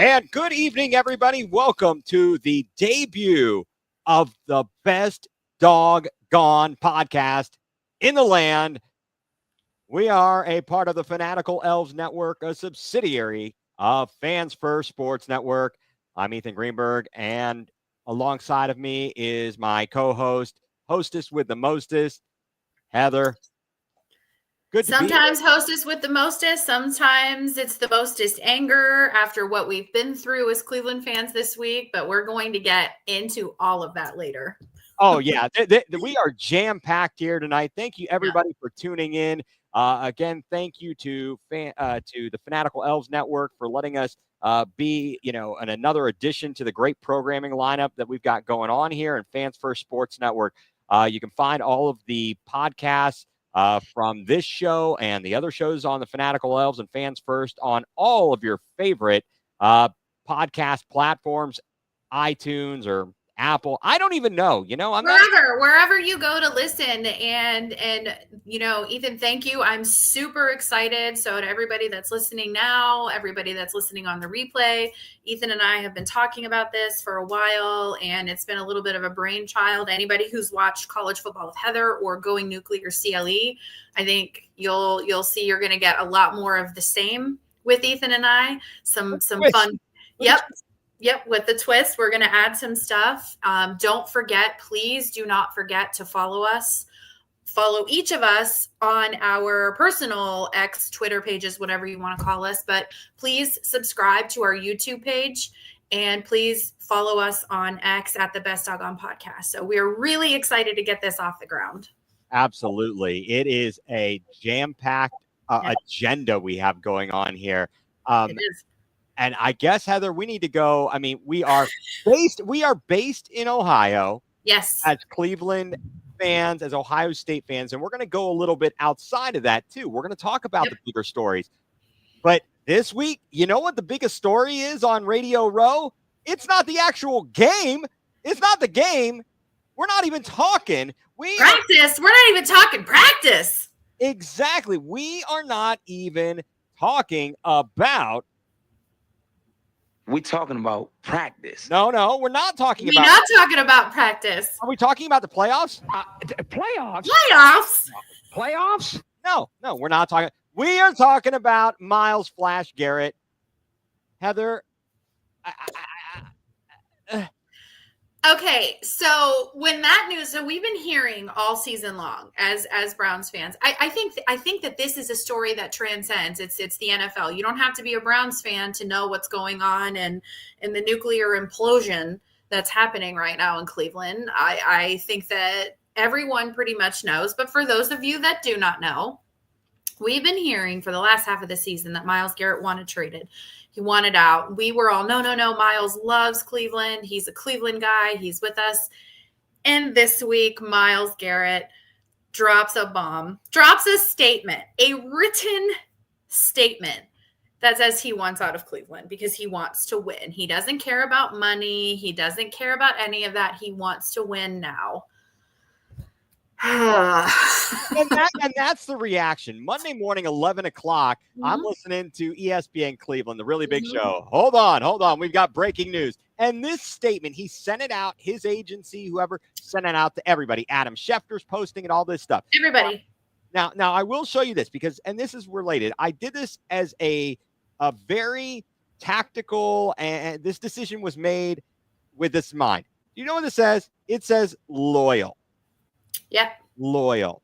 And good evening, everybody. Welcome to the debut of the best doggone podcast in the land. We are a part of the Fanatical Elves Network, a subsidiary of Fans First Sports Network. I'm Ethan Greenberg, and alongside of me is my co-host, hostess with the mostest, Heather. Good sometimes hostess with the mostest. Sometimes it's the mostest anger after what we've been through as Cleveland fans this week, but we're going to get into all of that later. Oh, yeah. We are jam-packed here tonight. Thank you, everybody, for tuning in. Again, thank you to the Fanatical Elves Network for letting us be, another addition to the great programming lineup that we've got going on here in Fans First Sports Network. You can find all of the podcasts from this show and the other shows on the Fanatical Elves and Fans First on all of your favorite podcast platforms, iTunes or Apple. I don't even know, wherever you go to listen. And Ethan, thank you. I'm super excited. So to everybody that's listening now, everybody that's listening on the replay, Ethan and I have been talking about this for a while, and it's been a little bit of a brainchild. Anybody who's watched College Football with Heather or Going Nuclear CLE, I think you'll see you're going to get a lot more of the same with Ethan and I. Some fun. Yep. With the twist, we're going to add some stuff. Don't forget, please do not forget to follow us. Follow each of us on our personal X, Twitter pages, whatever you want to call us. But please subscribe to our YouTube page, and please follow us on X at the Best Doggone Podcast. So we're really excited to get this off the ground. Absolutely. It is a jam-packed agenda we have going on here. It is. And I guess, Heather, we need to go. I mean, we are based in Ohio. Yes. As Cleveland fans, as Ohio State fans, and we're going to go a little bit outside of that too. We're going to talk about the bigger stories. But this week, you know what the biggest story is on Radio Row? It's not the actual game. It's not the game. We're not even talking. Practice. We're not even talking practice. Exactly. We are not even talking about. We're talking about practice. No, we're not talking about. We're not talking about practice. Are we talking about the playoffs? Playoffs? Playoffs? No, we're not talking. We are talking about Myles Flash Garrett. Heather. Okay, so when that news, so we've been hearing all season long as Browns fans. I think that this is a story that transcends. It's the NFL. You don't have to be a Browns fan to know what's going on and the nuclear implosion that's happening right now in Cleveland. I think that everyone pretty much knows, but for those of you that do not know, we've been hearing for the last half of the season that Myles Garrett wanted traded. He wanted out. We were all, no. Myles loves Cleveland. He's a Cleveland guy. He's with us. And this week, Myles Garrett drops a bomb, drops a statement, a written statement that says he wants out of Cleveland because he wants to win. He doesn't care about money. He doesn't care about any of that. He wants to win now. and that's the reaction. Monday morning, 11 o'clock, I'm listening to ESPN Cleveland, the really big show. Hold on. We've got breaking news. And this statement, he sent it out, his agency, whoever, sent it out to everybody. Adam Schefter's posting and all this stuff. Everybody. Now I will show you this because, and this is related. I did this as a very tactical, and this decision was made with this in mind. You know what it says? It says loyal. Yep. Loyal.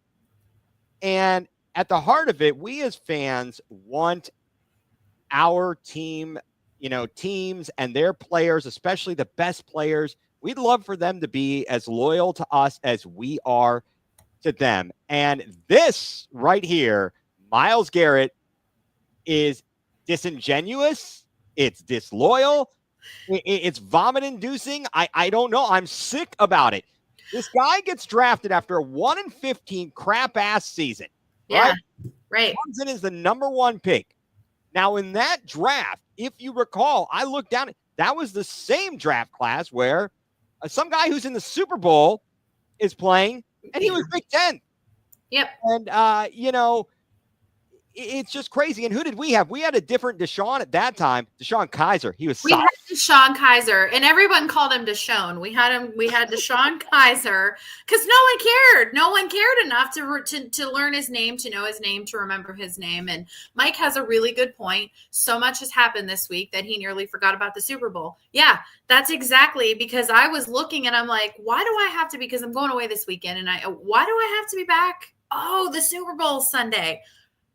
And at the heart of it, we as fans want our team, teams and their players, especially the best players. We'd love for them to be as loyal to us as we are to them. And this right here, Myles Garrett, is disingenuous. It's disloyal. It's vomit-inducing. I don't know. I'm sick about it. This guy gets drafted after a 1-15 crap-ass season. Yeah, right. Comes in as the number one pick. Now, in that draft, if you recall, I looked down. That was the same draft class where some guy who's in the Super Bowl is playing, and he was Big Ten. Yep. And, it's just crazy. And who did we have? We had a different Deshaun at that time. Deshaun Kaiser. He was We solid. had Deshaun Kaiser, and everyone called him Deshaun. We had Deshaun Kaiser because no one cared. No one cared enough to learn his name, to know his name, to remember his name. And Mike has a really good point. So much has happened this week that he nearly forgot about the Super Bowl. Yeah, that's exactly, because I was looking and I'm like, why do I have to? Because I'm going away this weekend, and why do I have to be back? Oh, the Super Bowl Sunday.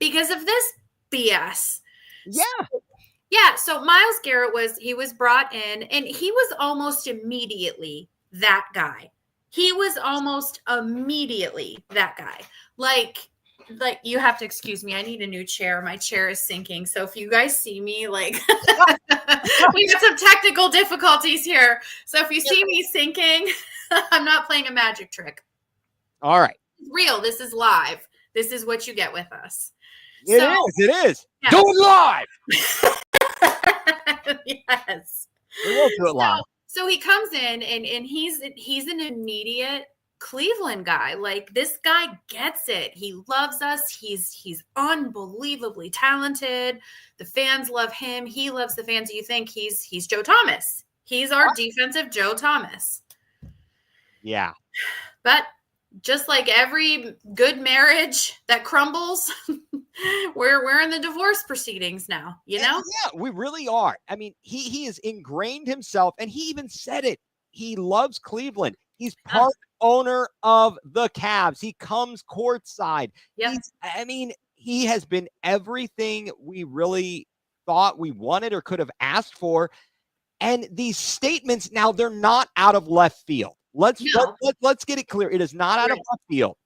Because of this BS. Yeah. So Myles Garrett was brought in, and he was almost immediately that guy. He was almost immediately that guy. Like you have to excuse me. I need a new chair. My chair is sinking. So if you guys see me, like we got some technical difficulties here. So if you see me sinking, I'm not playing a magic trick. All right. It's real. This is live. This is what you get with us. It is. Yeah. Do it live. Yes. We will do it live. So he comes in and he's an immediate Cleveland guy. Like, this guy gets it. He loves us. He's unbelievably talented. The fans love him. He loves the fans. You think he's Joe Thomas. He's our defensive Joe Thomas. Yeah. But just like every good marriage that crumbles, we're in the divorce proceedings now, you know? Yeah, we really are. I mean, he has ingrained himself, and he even said it. He loves Cleveland. He's part owner of the Cavs. He comes courtside. Yep. He has been everything we really thought we wanted or could have asked for. And these statements now, they're not out of left field. Let's get it clear. It is not out of left field.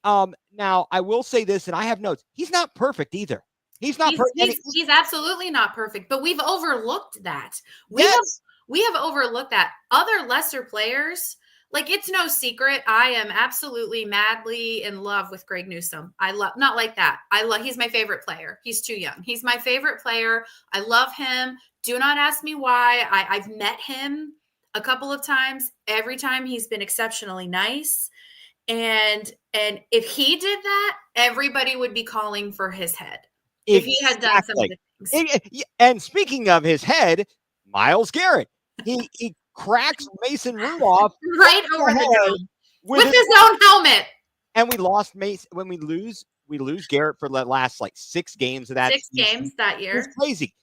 Now I will say this, and I have notes. He's not perfect either. He's not perfect. He's absolutely not perfect, but we've overlooked that. We have overlooked that. Other lesser players, like, it's no secret, I am absolutely madly in love with Greg Newsome. Not like that. He's my favorite player. He's too young. He's my favorite player. I love him. Do not ask me why. I've met him a couple of times. Every time he's been exceptionally nice. And if he did that, everybody would be calling for his head. If he had done some of the things. And speaking of his head, Myles Garrett, he cracks Mason Rudolph right over the dome with his own helmet. And we lost Mason. When we lose Garrett for the last like 6 games of that. 6 games that year. It's crazy.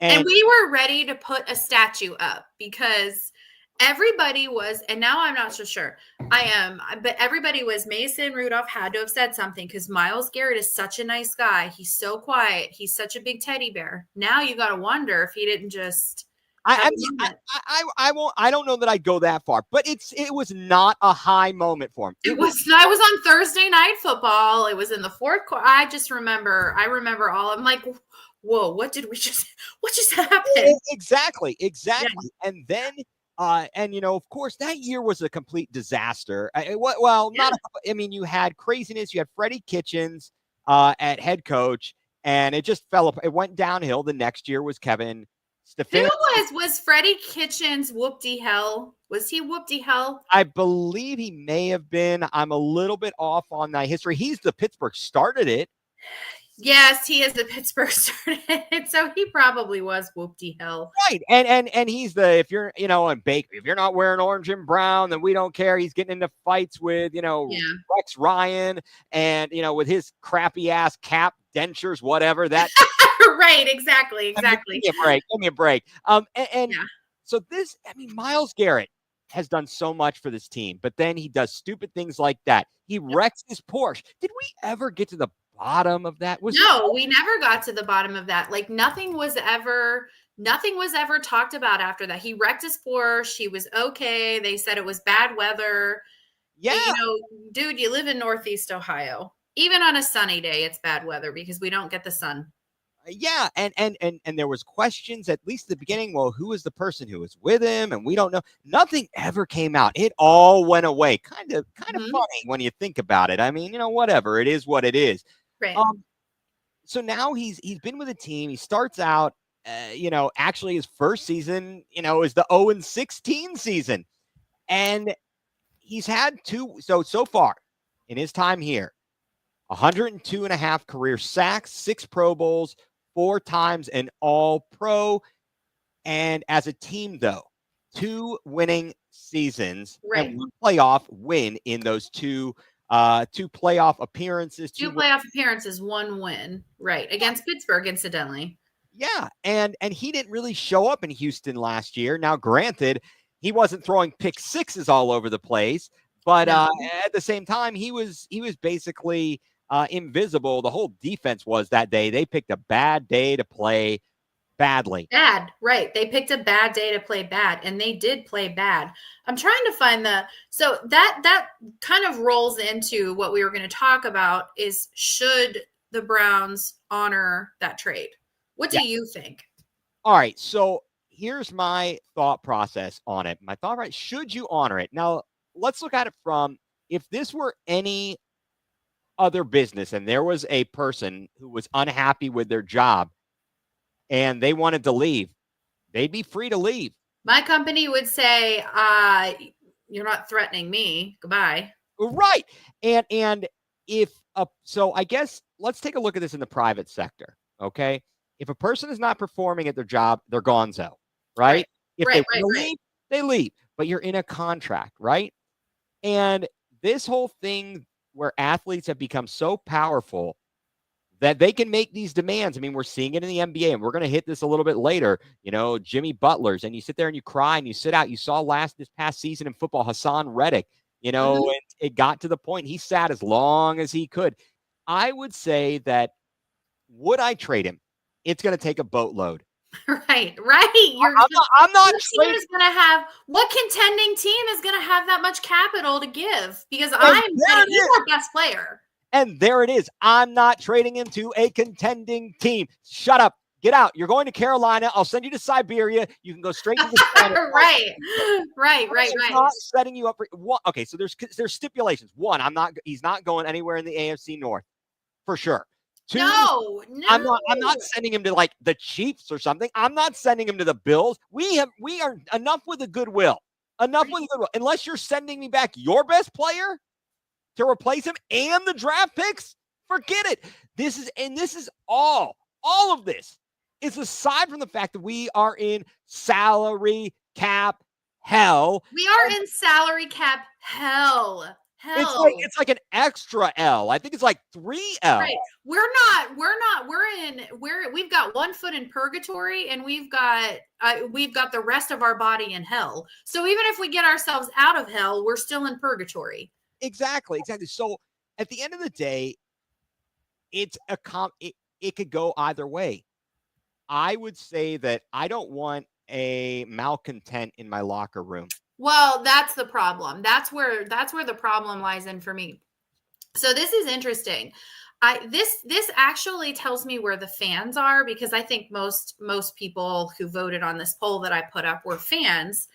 And we were ready to put a statue up because everybody was, and now I'm not so sure. But everybody was, Mason Rudolph had to have said something because Myles Garrett is such a nice guy. He's so quiet. He's such a big teddy bear. Now you got to wonder if he didn't just. I don't know that I'd go that far, but it was not a high moment for him. I was on Thursday Night Football. It was in the 4th quarter. I remember all. I'm like, whoa, what just happened? Exactly. Yeah. And then, of course, that year was a complete disaster. You had craziness. You had Freddie Kitchens at head coach, and it just fell up. It went downhill. The next year was Kevin Stefanski. Who was Freddie Kitchens whoop-de hell? Was he whoop-de hell? I believe he may have been. I'm a little bit off on that history. He's the Pittsburgh started it. Yes, he is the Pittsburgh started, so he probably was whoop-de hell. Right, and he's the, if you're, in Bakery, if you're not wearing orange and brown, then we don't care. He's getting into fights with, Rex Ryan and, with his crappy ass cap, dentures, whatever that. Right, exactly. Give me a break. So this, Myles Garrett has done so much for this team, but then he does stupid things like that. He wrecks his Porsche. Did we ever get to the bottom of that? No, we never got to the bottom of that. Like, nothing was ever talked about after that. He wrecked his Porsche. He was okay. They said it was bad weather. Yeah. Dude, you live in Northeast Ohio. Even on a sunny day, it's bad weather because we don't get the sun. Yeah, and there was questions at least at the beginning. Well, who is the person who was with him? And we don't know. Nothing ever came out. It all went away. Kind of funny when you think about it. Whatever. It is what it is. Right. So now he's been with a team. He starts out, actually his first season, is the 0-16 season, and he's had 2. So far in his time here, 102 and a half career sacks, 6 Pro Bowls, 4 times an All-Pro. And as a team, though, 2 winning seasons Right. and 1 playoff win in those 2 playoff appearances. 2 playoff appearances, 1 win. Right. Against Pittsburgh, incidentally. Yeah, and he didn't really show up in Houston last year. Now, granted, he wasn't throwing pick sixes all over the place, but No. at the same time, he was basically invisible. The whole defense was that day. They picked a bad day to play badly. Bad, right. They picked a bad day to play bad, and they did play bad. I'm trying to find so that kind of rolls into what we were going to talk about is, should the Browns honor that trade? What do you think? All right, so here's my thought process on it. My thought, right, should you honor it? Now, let's look at it from, if this were any other business and there was a person who was unhappy with their job and they wanted to leave, they'd be free to leave. My company would say, you're not threatening me. Goodbye. Right. And if so I guess let's take a look at this in the private sector. Okay. If a person is not performing at their job, they're gonzo, right? If they leave, they leave. But you're in a contract, right? And this whole thing where athletes have become so powerful that they can make these demands. I mean, we're seeing it in the NBA, and we're going to hit this a little bit later. You know, Jimmy Butler's, and you sit there and you cry and you sit out. You saw this past season in football, Hassan Reddick, you know, and it got to the point he sat as long as he could. I would say that, would I trade him? It's going to take a boatload. Right. I'm not trading. What contending team is going to have that much capital to give? Because I'm saying he's our best player. And there it is. I'm not trading him to a contending team. Shut up. Get out. You're going to Carolina. I'll send you to Siberia. You can go straight to the Right. I'm not setting you up for okay. So there's stipulations. One, he's not going anywhere in the AFC North for sure. 2, no. I'm not sending him to like the Chiefs or something. I'm not sending him to the Bills. We are enough with the goodwill. Unless you're sending me back your best player to replace him and the draft picks, forget it. This is all of this is aside from the fact that we are in salary cap hell. We are in salary cap hell. It's like an extra L. I think it's like 3 L. Right. We've got 1 foot in purgatory, and we've got the rest of our body in hell. So even if we get ourselves out of hell, we're still in purgatory. Exactly. So at the end of the day, it's it could go either way. I would say that I don't want a malcontent in my locker room. Well, that's the problem. That's where the problem lies in for me. So this is interesting. This actually tells me where the fans are, because I think most people who voted on this poll that I put up were fans.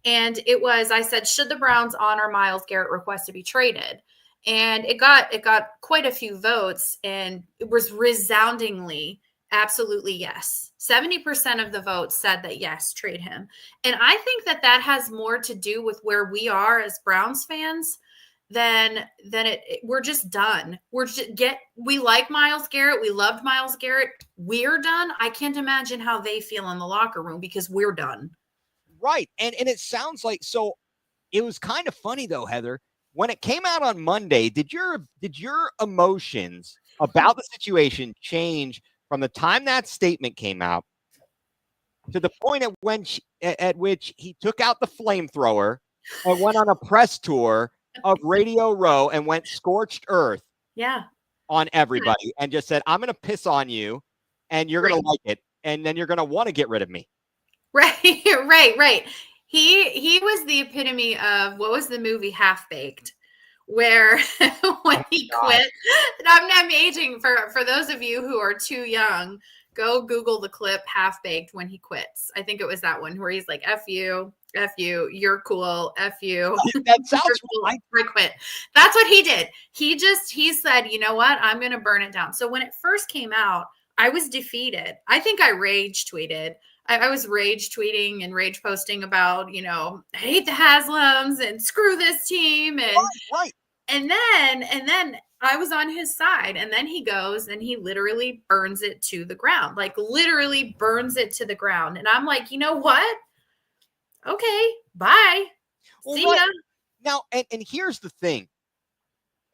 And I said, should the Browns honor Myles Garrett's request to be traded? And it got quite a few votes, and it was resoundingly absolutely yes. 70% of the votes said that yes, trade him. And I think that has more to do with where we are as Browns fans than we're just done. We like Myles Garrett. We loved Myles Garrett. We're done. I can't imagine how they feel in the locker room, because we're done. Right. And it sounds like, so it was kind of funny though, Heather, when it came out on Monday, did your emotions about the situation change from the time that statement came out to the point at which he took out the flamethrower and went on a press tour of Radio Row and went scorched earth on everybody and just said, I'm going to piss on you and you're going to like it. And then you're going to want to get rid of me. Right. He was the epitome of, what was the movie Half Baked, where when he quit. I'm aging for those of you who are too young. Go Google the clip Half Baked when he quits. I think it was that one where he's like, F you, you're cool, F you. That sounds cool. I quit. That's what he did. He said, you know what? I'm going to burn it down. So when it first came out, I was defeated. I think I rage tweeted. I was rage tweeting and rage posting about, I hate the Haslams and screw this team. And right. And then I was on his side. And then he goes and he literally burns it to the ground, like literally burns it to the ground. And I'm like, you know what? Okay, bye. Well, See right. ya. Now, and here's the thing.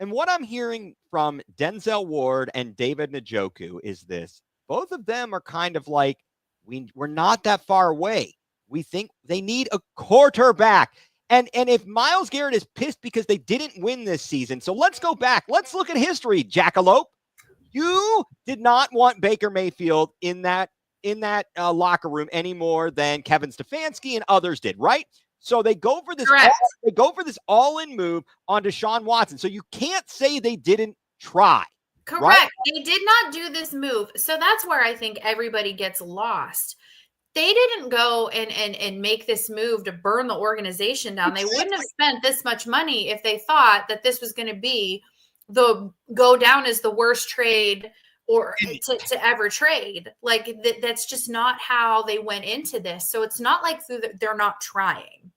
And what I'm hearing from Denzel Ward and David Njoku is this. Both of them are kind of like, we're not that far away. We think they need a quarterback. And if Myles Garrett is pissed because they didn't win this season, so let's go back. Let's look at history, Jackalope. You did not want Baker Mayfield in that locker room any more than Kevin Stefanski and others did, right? So they go for this all-in move on Deshaun Watson. So you can't say they didn't try. Correct. Right? They did not do this move. So that's where I think everybody gets lost. They didn't go and make this move to burn the organization down. They wouldn't have spent this much money if they thought that this was going to be the go down as the worst trade or to ever trade. Like that's just not how they went into this. So it's not like they're not trying.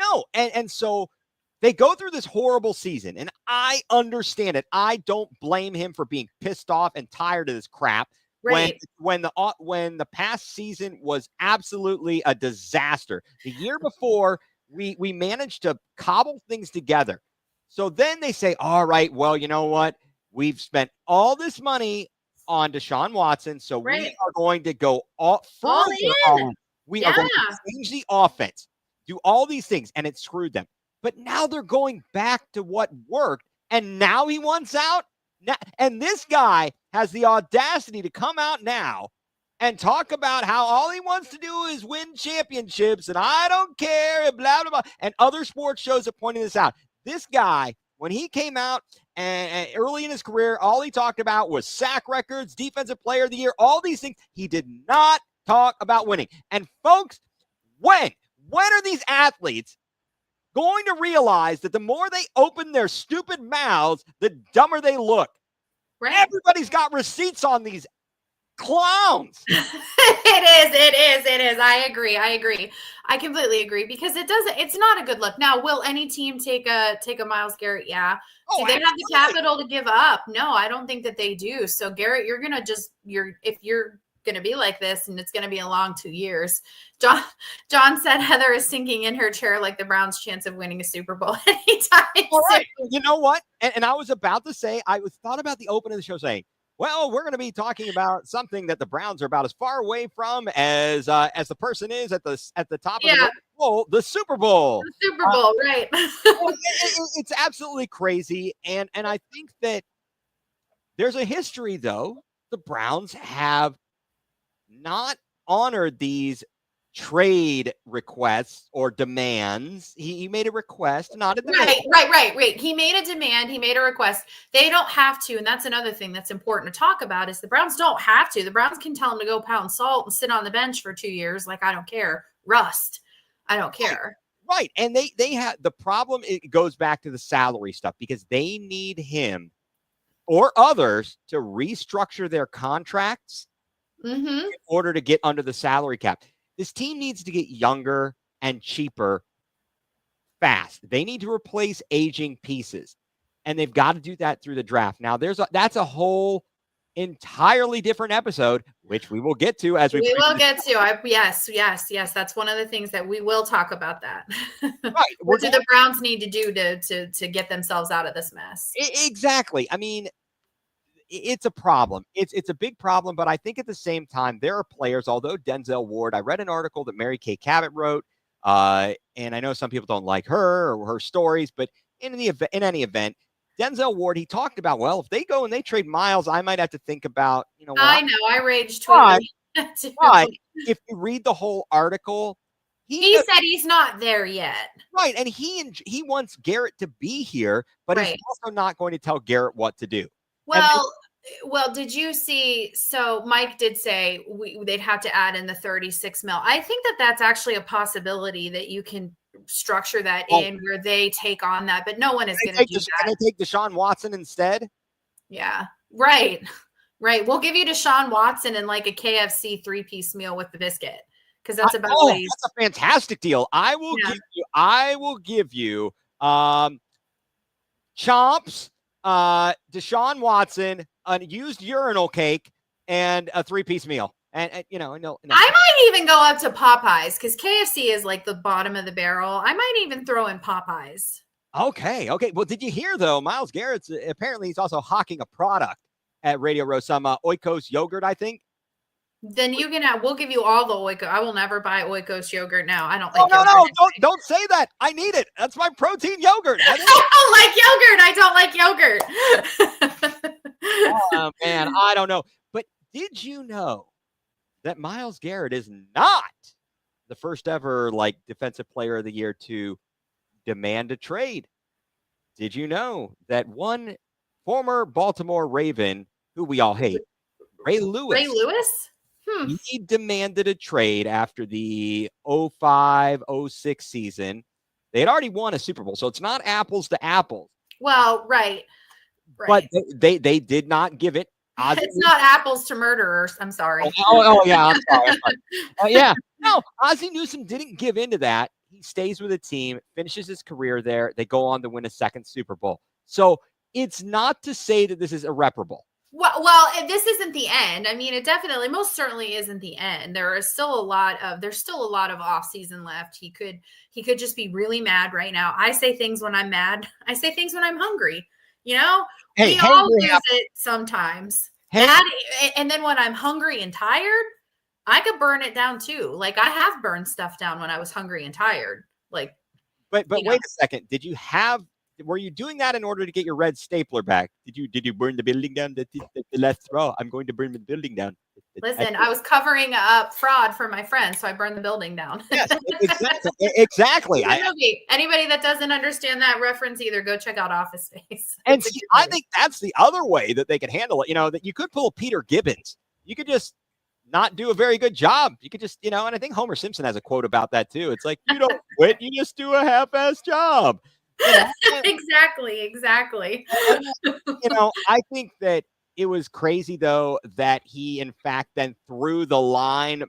No. And so they go through this horrible season, and I understand it. I don't blame him for being pissed off and tired of this crap. Right. When the past season was absolutely a disaster. The year before, we managed to cobble things together. So then they say, all right, well, you know what? We've spent all this money on Deshaun Watson, so we are going to go all in. We are going to change the offense, do all these things, and it screwed them. But now they're going back to what worked, and now he wants out. Now, and this guy has the audacity to come out now and talk about how all he wants to do is win championships, and I don't care, and blah, blah, blah. And other sports shows are pointing this out. This guy, when he came out and early in his career, all he talked about was sack records, defensive player of the year, all these things. He did not talk about winning. And folks, when are these athletes going to realize that the more they open their stupid mouths, the dumber they look? Right. Everybody's got receipts on these clowns. It is. I agree. I completely agree because it's not a good look. Now, will any team take a Myles Garrett? Yeah. Do they have the capital to give up? No, I don't think that they do. So Garrett, if you're going to be like this, and it's going to be a long 2 years. John said Heather is sinking in her chair like the Browns' chance of winning a Super Bowl anytime. All right. You know what? And I was about to say, thought about the open of the show saying, well, we're going to be talking about something that the Browns are about as far away from as the person is at the top of the bowl, the Super Bowl. The Super Bowl, right? It's absolutely crazy, and I think that there's a history, though. The Browns have not honored these trade requests or demands. He made a request, not a demand. Right. He made a demand. He made a request. They don't have to. And that's another thing that's important to talk about is the Browns don't have to. The Browns can tell them to go pound salt and sit on the bench for 2 years. Like, I don't care. Rust. I don't care. Right. And they have the problem. It goes back to the salary stuff because they need him or others to restructure their contracts in order to get under the salary cap. This team needs to get younger and cheaper fast. They need to replace aging pieces, and they've got to do that through the draft. Now, that's a whole entirely different episode, which we will get to as we will get to. Yes. That's one of the things that we will talk about. That right. What do the Browns need to do to get themselves out of this mess? Exactly. I mean, it's a problem. It's a big problem, but I think at the same time, there are players, although Denzel Ward, I read an article that Mary Kay Cabot wrote, and I know some people don't like her or her stories, but in any event, Denzel Ward, he talked about, well, if they go and they trade Myles, I might have to think about, I know, I rage tweeted. But if you read the whole article, he said he's not there yet. Right, and he wants Garrett to be here, but he's also not going to tell Garrett what to do. Well, did you see? So Mike did say they'd have to add in the 36 mil. I think that's actually a possibility that you can structure that in where they take on that, but no one is going to do that. Can they take Deshaun Watson instead? Yeah, right. We'll give you Deshaun Watson and like a KFC 3-piece meal with the biscuit because that's about. That's a fantastic deal. I will give you chomps Deshaun Watson, a used urinal cake, and a 3-piece meal. And no. I might even go up to Popeyes because KFC is like the bottom of the barrel. I might even throw in Popeyes. Okay. Well, did you hear though? Myles Garrett's apparently he's also hawking a product at Radio Row, some Oikos yogurt, I think. Then you can we'll give you all the Oikos. I will never buy Oikos yogurt now. I don't like no, yogurt. don't say that. I need it. That's my protein yogurt. I don't like yogurt. Oh man, I don't know. But did you know that Myles Garrett is not the first ever defensive player of the year to demand a trade? Did you know that one former Baltimore Raven, who we all hate, Ray Lewis, he demanded a trade after the 05-06 season. They had already won a Super Bowl, so it's not apples to apples. Well, right. But they did not give it. It's not apples to murderers. I'm sorry. Oh yeah, I'm sorry. Yeah. No, Ozzie Newsome didn't give in to that. He stays with the team, finishes his career there. They go on to win a second Super Bowl. So it's not to say that this is irreparable. Well, this isn't the end. I mean, it definitely, most certainly isn't the end. There's still a lot of off season left. He could just be really mad right now. I say things when I'm mad. I say things when I'm hungry. We all lose it sometimes. And then when I'm hungry and tired, I could burn it down too. Like I have burned stuff down when I was hungry and tired. But wait a second. Were you doing that in order to get your red stapler back? Did you burn the building down? The last row. I'm going to burn the building down. Listen, I was covering up fraud for my friends, so I burned the building down. Yes, exactly. Anybody that doesn't understand that reference, either go check out Office Space. And see, I think that's the other way that they could handle it. That you could pull Peter Gibbons. You could just not do a very good job. You could just, and I think Homer Simpson has a quote about that too. It's like, you don't quit, you just do a half-ass job. Exactly. I think that it was crazy though that he in fact then threw the line,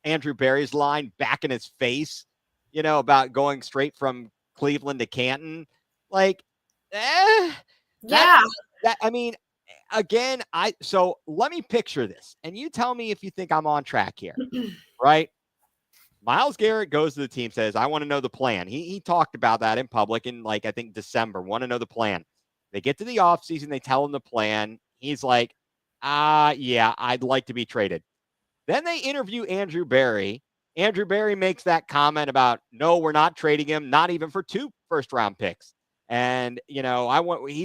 Andrew Berry's line, back in his face, about going straight from Cleveland to Canton. So let me picture this and you tell me if you think I'm on track here. Right? Myles Garrett goes to the team, says, I want to know the plan. He talked about that in public in I think December, want to know the plan. They get to the offseason, they tell him the plan. He's like, yeah, I'd like to be traded. Then they interview Andrew Berry. Andrew Berry makes that comment about, no, we're not trading him, not even for 2 first-round picks. And, he's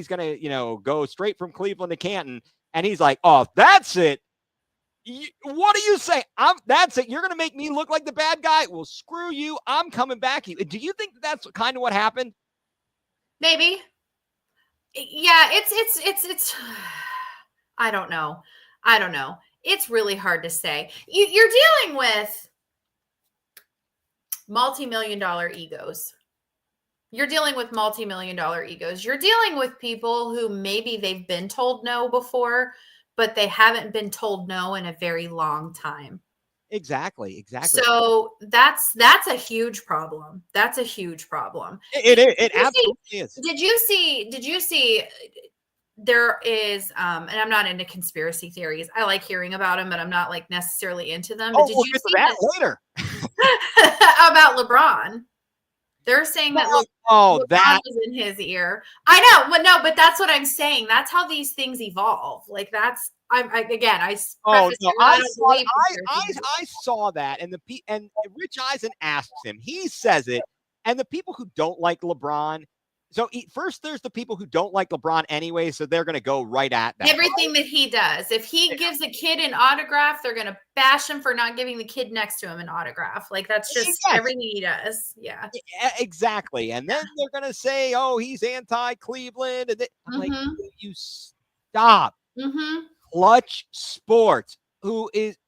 going to, go straight from Cleveland to Canton. And he's like, oh, that's it. What do you say? That's it. You're going to make me look like the bad guy? Well, screw you. I'm coming back. Do you think that's kind of what happened? Maybe. Yeah, it's I don't know. It's really hard to say. You're dealing with multi-million-dollar egos. You're dealing with multi-million-dollar egos. You're dealing with people who maybe they've been told no before, but they haven't been told no in a very long time. Exactly. So that's a huge problem. It absolutely is. Did you see there is and I'm not into conspiracy theories. I like hearing about them, but I'm not necessarily into them. But did you see that later about LeBron? They're saying that LeBron was in his ear. I know, but that's what I'm saying. That's how these things evolve. I saw that, and Rich Eisen asks him. He says it, and the people who don't like LeBron. So first, there's the people who don't like LeBron anyway, so they're going to go right at that. Everything that he does. If he gives a kid an autograph, they're going to bash him for not giving the kid next to him an autograph. That's just everything he does. Yeah, exactly. And then they're going to say, "Oh, he's anti-Cleveland." And I'm like, you stop. Mm-hmm. Clutch Sports,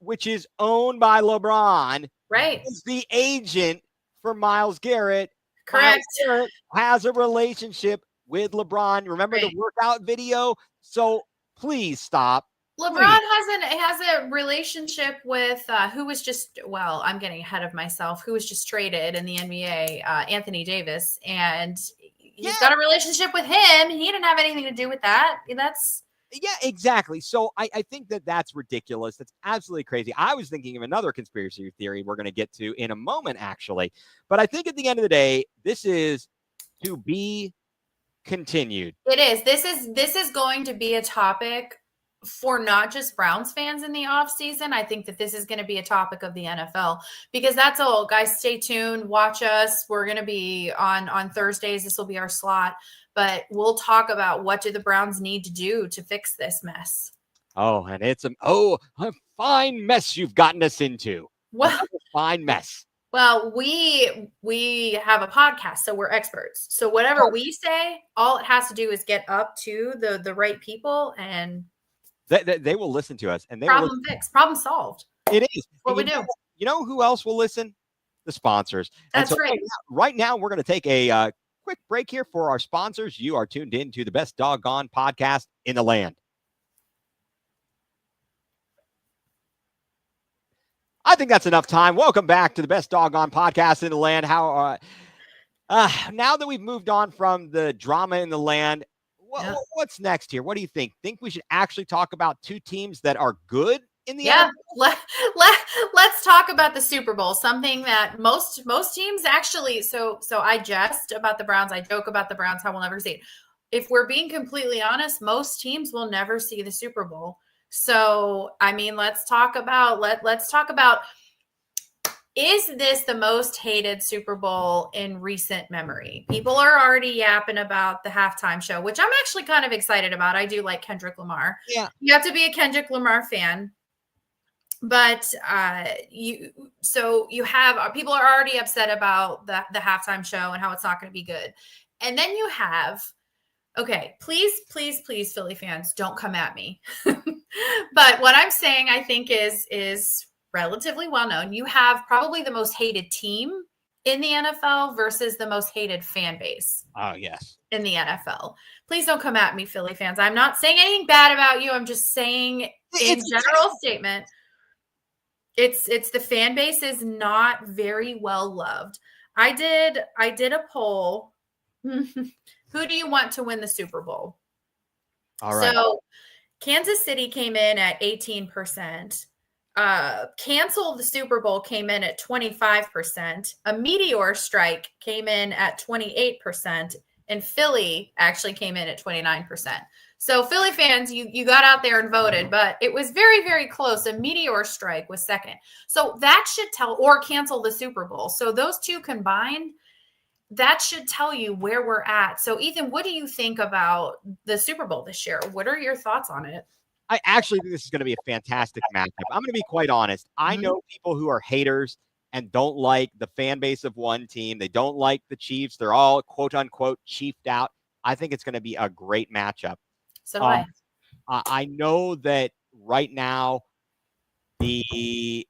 which is owned by LeBron, right, is the agent for Myles Garrett. Correct. Myles Garrett has a relationship with LeBron. Remember the workout video? So please stop. LeBron has a relationship with who was just I'm getting ahead of myself. Who was just traded in the NBA? Anthony Davis, and He's got a relationship with him. He didn't have anything to do with that. Yeah, exactly. So I think that's ridiculous. That's absolutely crazy. I was thinking of another conspiracy theory we're going to get to in a moment, actually. But I think at the end of the day, this is to be continued. It is. This is going to be a topic for not just Browns fans in the offseason. I think that this is going to be a topic of the NFL, because that's all. Guys, stay tuned. Watch us. We're going to be on Thursdays. This will be our slot. But we'll talk about what do the Browns need to do to fix this mess. Oh, and it's a fine mess you've gotten us into. Well, a fine mess. Well, we have a podcast, so we're experts. So whatever we say, all it has to do is get up to the right people, and they will listen to us. And they problem fixed, problem solved. It is what we do. You know who else will listen? The sponsors. That's right. Right now, we're going to take a quick break here for our sponsors. You are tuned in to the best doggone podcast in the land. I think that's enough time. Welcome back to the best doggone podcast in the land. How now that we've moved on from the drama in the land, what's next here? What do you think? Think we should actually talk about two teams that are good in the NFL? Let's talk about the Super Bowl, something that most teams actually. So I jest about the Browns. I joke about the Browns, how we'll never see it. If we're being completely honest, most teams will never see the Super Bowl. So, I mean, let's talk about, is this the most hated Super Bowl in recent memory? People are already yapping about the halftime show, which I'm actually kind of excited about. I do like Kendrick Lamar. Yeah. You have to be a Kendrick Lamar fan. But you have people are already upset about the halftime show and how it's not going to be good. And then you have, okay, please, Philly fans, don't come at me. But what I'm saying, I think, is relatively well known. You have probably the most hated team in the NFL versus the most hated fan base. Oh, yes. In the NFL. Please don't come at me, Philly fans. I'm not saying anything bad about you. I'm just saying in general statement, it's the fan base is not very well loved. I did a poll. Who do you want to win the Super Bowl? All right. So Kansas City came in at 18%. Cancel the Super Bowl came in at 25%. A meteor strike came in at 28%. And Philly actually came in at 29%. So Philly fans, you got out there and voted, but it was very, very close. A meteor strike was second. So that should tell, or cancel the Super Bowl. So those two combined, that should tell you where we're at. So Ethan, what do you think about the Super Bowl this year? What are your thoughts on it? I actually think this is going to be a fantastic matchup. I'm going to be quite honest. I know people who are haters and don't like the fan base of one team. They don't like the Chiefs. They're all quote unquote chiefed out. I think it's going to be a great matchup. So do I. I know that right now the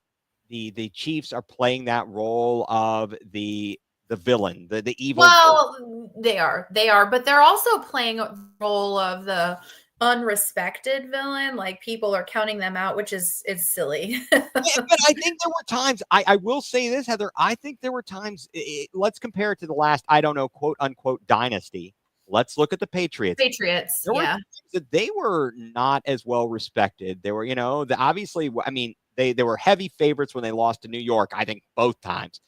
Chiefs are playing that role of the villain, the evil. Well, they are, but they're also playing a role of the unrespected villain. Like, people are counting them out, which is silly. Yeah, but I think there were times, I will say this, Heather, I think there were times, let's compare it to the last, I don't know, quote unquote dynasty. Let's look at the Patriots. There were times that they were not as well respected. They were, obviously, I mean, they were heavy favorites when they lost to New York, I think both times.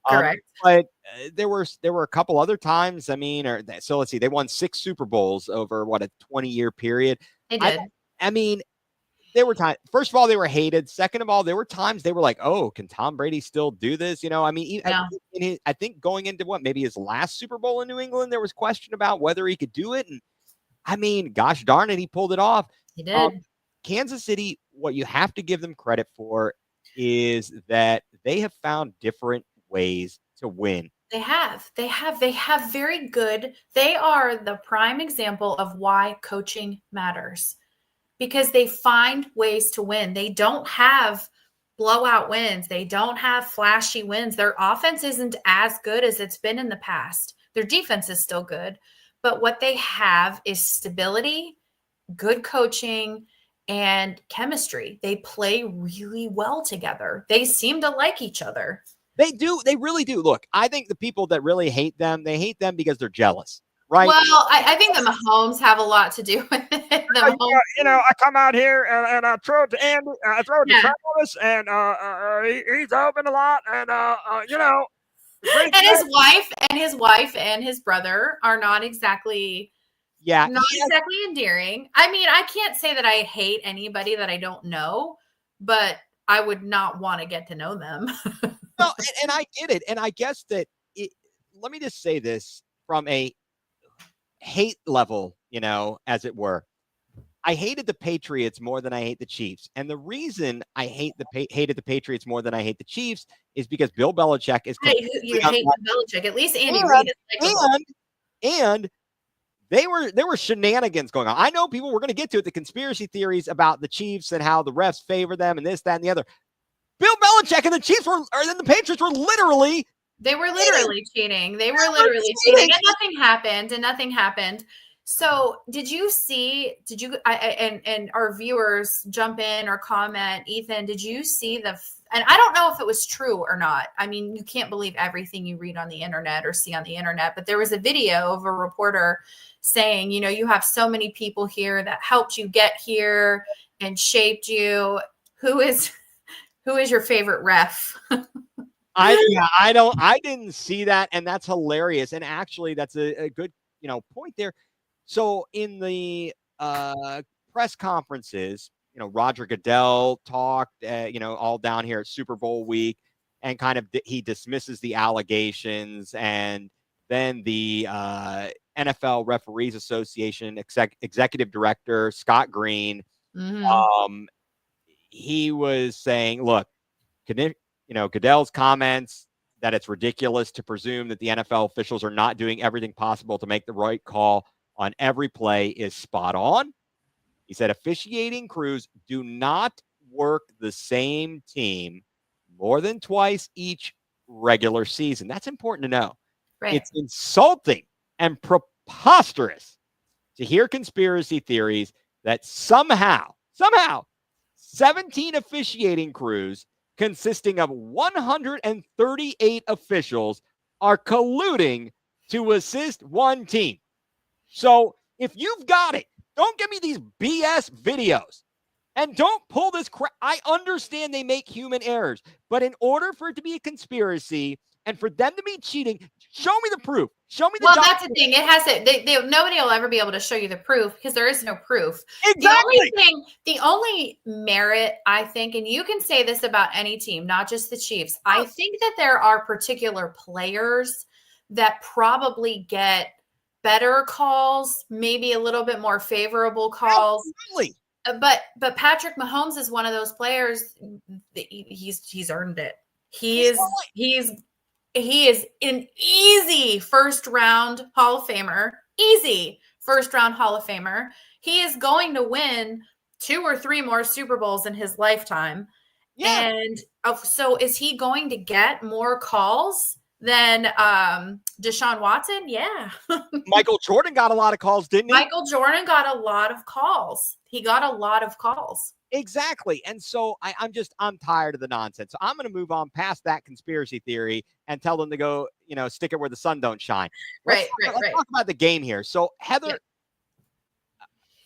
Correct. But there were a couple other times. I mean, so let's see, they won 6 Super Bowls over a 20-year period. They did. I mean, there were times. First of all, they were hated. Second of all, there were times they were like, "Oh, can Tom Brady still do this?" I mean, I think going into maybe his last Super Bowl in New England, there was question about whether he could do it. And I mean, gosh darn it, he pulled it off. He did. Kansas City, what you have to give them credit for is that they have found different ways to win. They have very good. They are the prime example of why coaching matters, because they find ways to win. They don't have blowout wins. They don't have flashy wins. Their offense isn't as good as it's been in the past. Their defense is still good, but what they have is stability, good coaching, and chemistry. They play really well together. They seem to like each other. They do. They really do. Look, I think the people that really hate them, they hate them because they're jealous. right? Well, I think the Mahomes have a lot to do with it. The Mahomes, I come out here and I throw it to Andy, I throw it to yeah. Travis, and he's open a lot, and great And guy. his wife and his brother are not exactly Yeah, not exactly endearing. I mean, I can't say that I hate anybody that I don't know, but I would not want to get to know them. well, and I get it, and I guess that let me just say this from a hate level, as it were. I hated the Patriots more than I hate the Chiefs, and the reason I hated the Patriots more than I hate the Chiefs is because Bill Belichick is You hate Belichick. At least Andy and, Reid is likable. and there were shenanigans going on. I know people were going to get to it, the conspiracy theories about the Chiefs and how the refs favor them and this, that, and the other. Bill Belichick and the Chiefs the Patriots were literally cheating. They were literally cheating, and nothing happened. So did you and our viewers jump in or comment, Ethan, did you see and I don't know if it was true or not. I mean, you can't believe everything you read on the internet or see on the internet, but there was a video of a reporter saying, you have so many people here that helped you get here and shaped you. Who is your favorite ref? I didn't see that, and that's hilarious. And actually, that's a good point there. So in the press conferences, Roger Goodell talked, all down here at Super Bowl week, and kind of he dismisses the allegations, and then the NFL Referees Association executive director Scott Green, he was saying, look, Goodell's comments that it's ridiculous to presume that the NFL officials are not doing everything possible to make the right call on every play is spot on. He said officiating crews do not work the same team more than twice each regular season. That's important to know. Right. It's insulting and preposterous to hear conspiracy theories that somehow 17 officiating crews consisting of 138 officials are colluding to assist one team. So if you've got it, don't give me these BS videos and don't pull this crap. I understand they make human errors, but in order for it to be a conspiracy and for them to be cheating, show me the proof. Show me the Well, that's the thing. It has to. Nobody will ever be able to show you the proof because there is no proof. Exactly. The only merit, I think, and you can say this about any team, not just the Chiefs. I think that there are particular players that probably get better calls, maybe a little bit more favorable calls. Absolutely. But Patrick Mahomes is one of those players. He's earned it. He is an easy first round Hall of Famer. Easy first round Hall of Famer. He is going to win 2 or 3 more Super Bowls in his lifetime. Yeah. And so is he going to get more calls than Deshaun Watson? Yeah. Michael Jordan got a lot of calls, didn't he? Michael Jordan got a lot of calls. He got a lot of calls. Exactly. And so I'm tired of the nonsense. So I'm going to move on past that conspiracy theory and tell them to go, stick it where the sun don't shine. Let's talk about the game here. So Heather,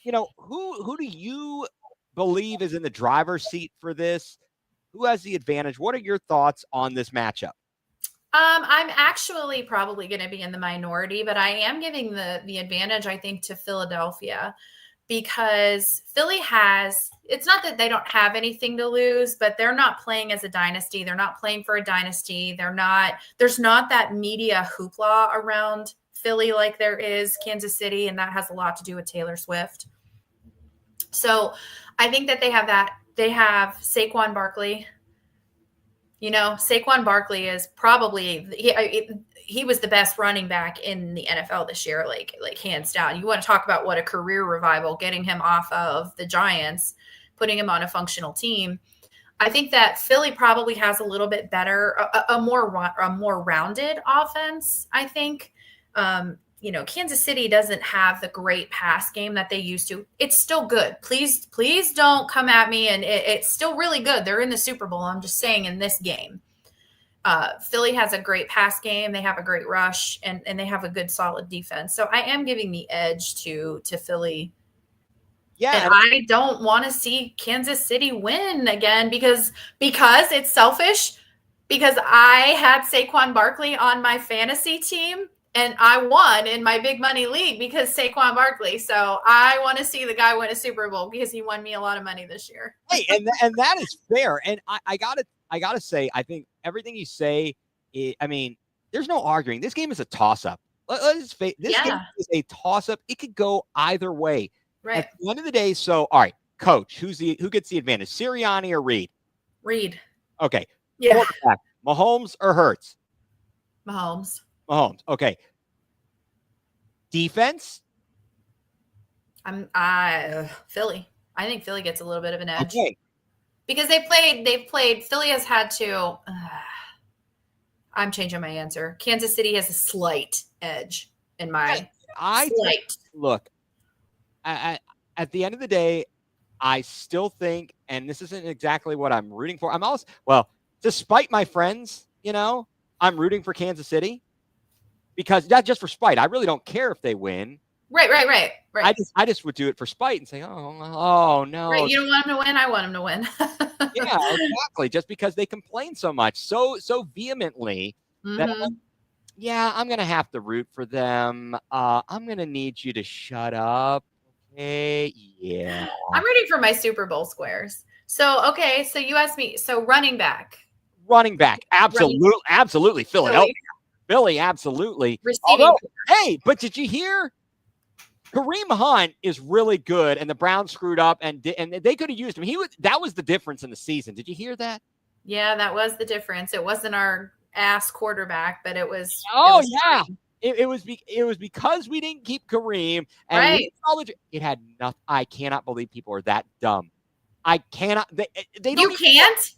who do you believe is in the driver's seat for this? Who has the advantage? What are your thoughts on this matchup? I'm actually probably going to be in the minority, but I am giving the advantage, I think, to Philadelphia. Because Philly it's not that they don't have anything to lose, but they're not playing as a dynasty. They're not playing for a dynasty. There's not that media hoopla around Philly like there is Kansas City, and that has a lot to do with Taylor Swift. So I think that they have that. They have Saquon Barkley. Saquon Barkley is probably he was the best running back in the NFL this year, like hands down. You want to talk about what a career revival, getting him off of the Giants, putting him on a functional team. I think that Philly probably has a little bit better, a more rounded offense. I think, Kansas City doesn't have the great pass game that they used to. It's still good. Please don't come at me. And it's still really good. They're in the Super Bowl. I'm just saying in this game. Philly has a great pass game. They have a great rush, and they have a good, solid defense. So I am giving the edge to Philly. Yeah, and I don't want to see Kansas City win again because it's selfish. Because I had Saquon Barkley on my fantasy team, and I won in my big money league because Saquon Barkley. So I want to see the guy win a Super Bowl because he won me a lot of money this year. Hey, and that is fair. And I gotta say, I think everything you say, I mean, there's no arguing. This game is a toss up. Let's face this game is a toss up. It could go either way. Right. At the end of the day, so all right, coach, who gets the advantage? Sirianni or Reed? Reed. Okay. Yeah. Quarterback, Mahomes or Hurts? Mahomes. Okay. Defense? Philly. I think Philly gets a little bit of an edge. Okay. Because they've played, Philly has had to, I'm changing my answer. Kansas City has a slight edge in my Look, at the end of the day, I still think, and this isn't exactly what I'm rooting for. I'm also, despite my friends, I'm rooting for Kansas City because not just for spite. I really don't care if they win. Right. I just would do it for spite and say, oh no. Right, you don't want them to win. I want them to win. Yeah, exactly. Just because they complain so much, so vehemently that I'm gonna have to root for them. I'm gonna need you to shut up. Okay. Yeah. I'm rooting for my Super Bowl squares. So you asked me. So running back. Absolutely. Philly, absolutely. Receiving. Hey, but did you hear? Kareem Hunt is really good, and the Browns screwed up, and they could have used him. That was the difference in the season. Did you hear that? Yeah, that was the difference. It wasn't our ass quarterback, but it was. It was because we didn't keep Kareem, and it had nothing. I cannot believe people are that dumb. I cannot. They don't.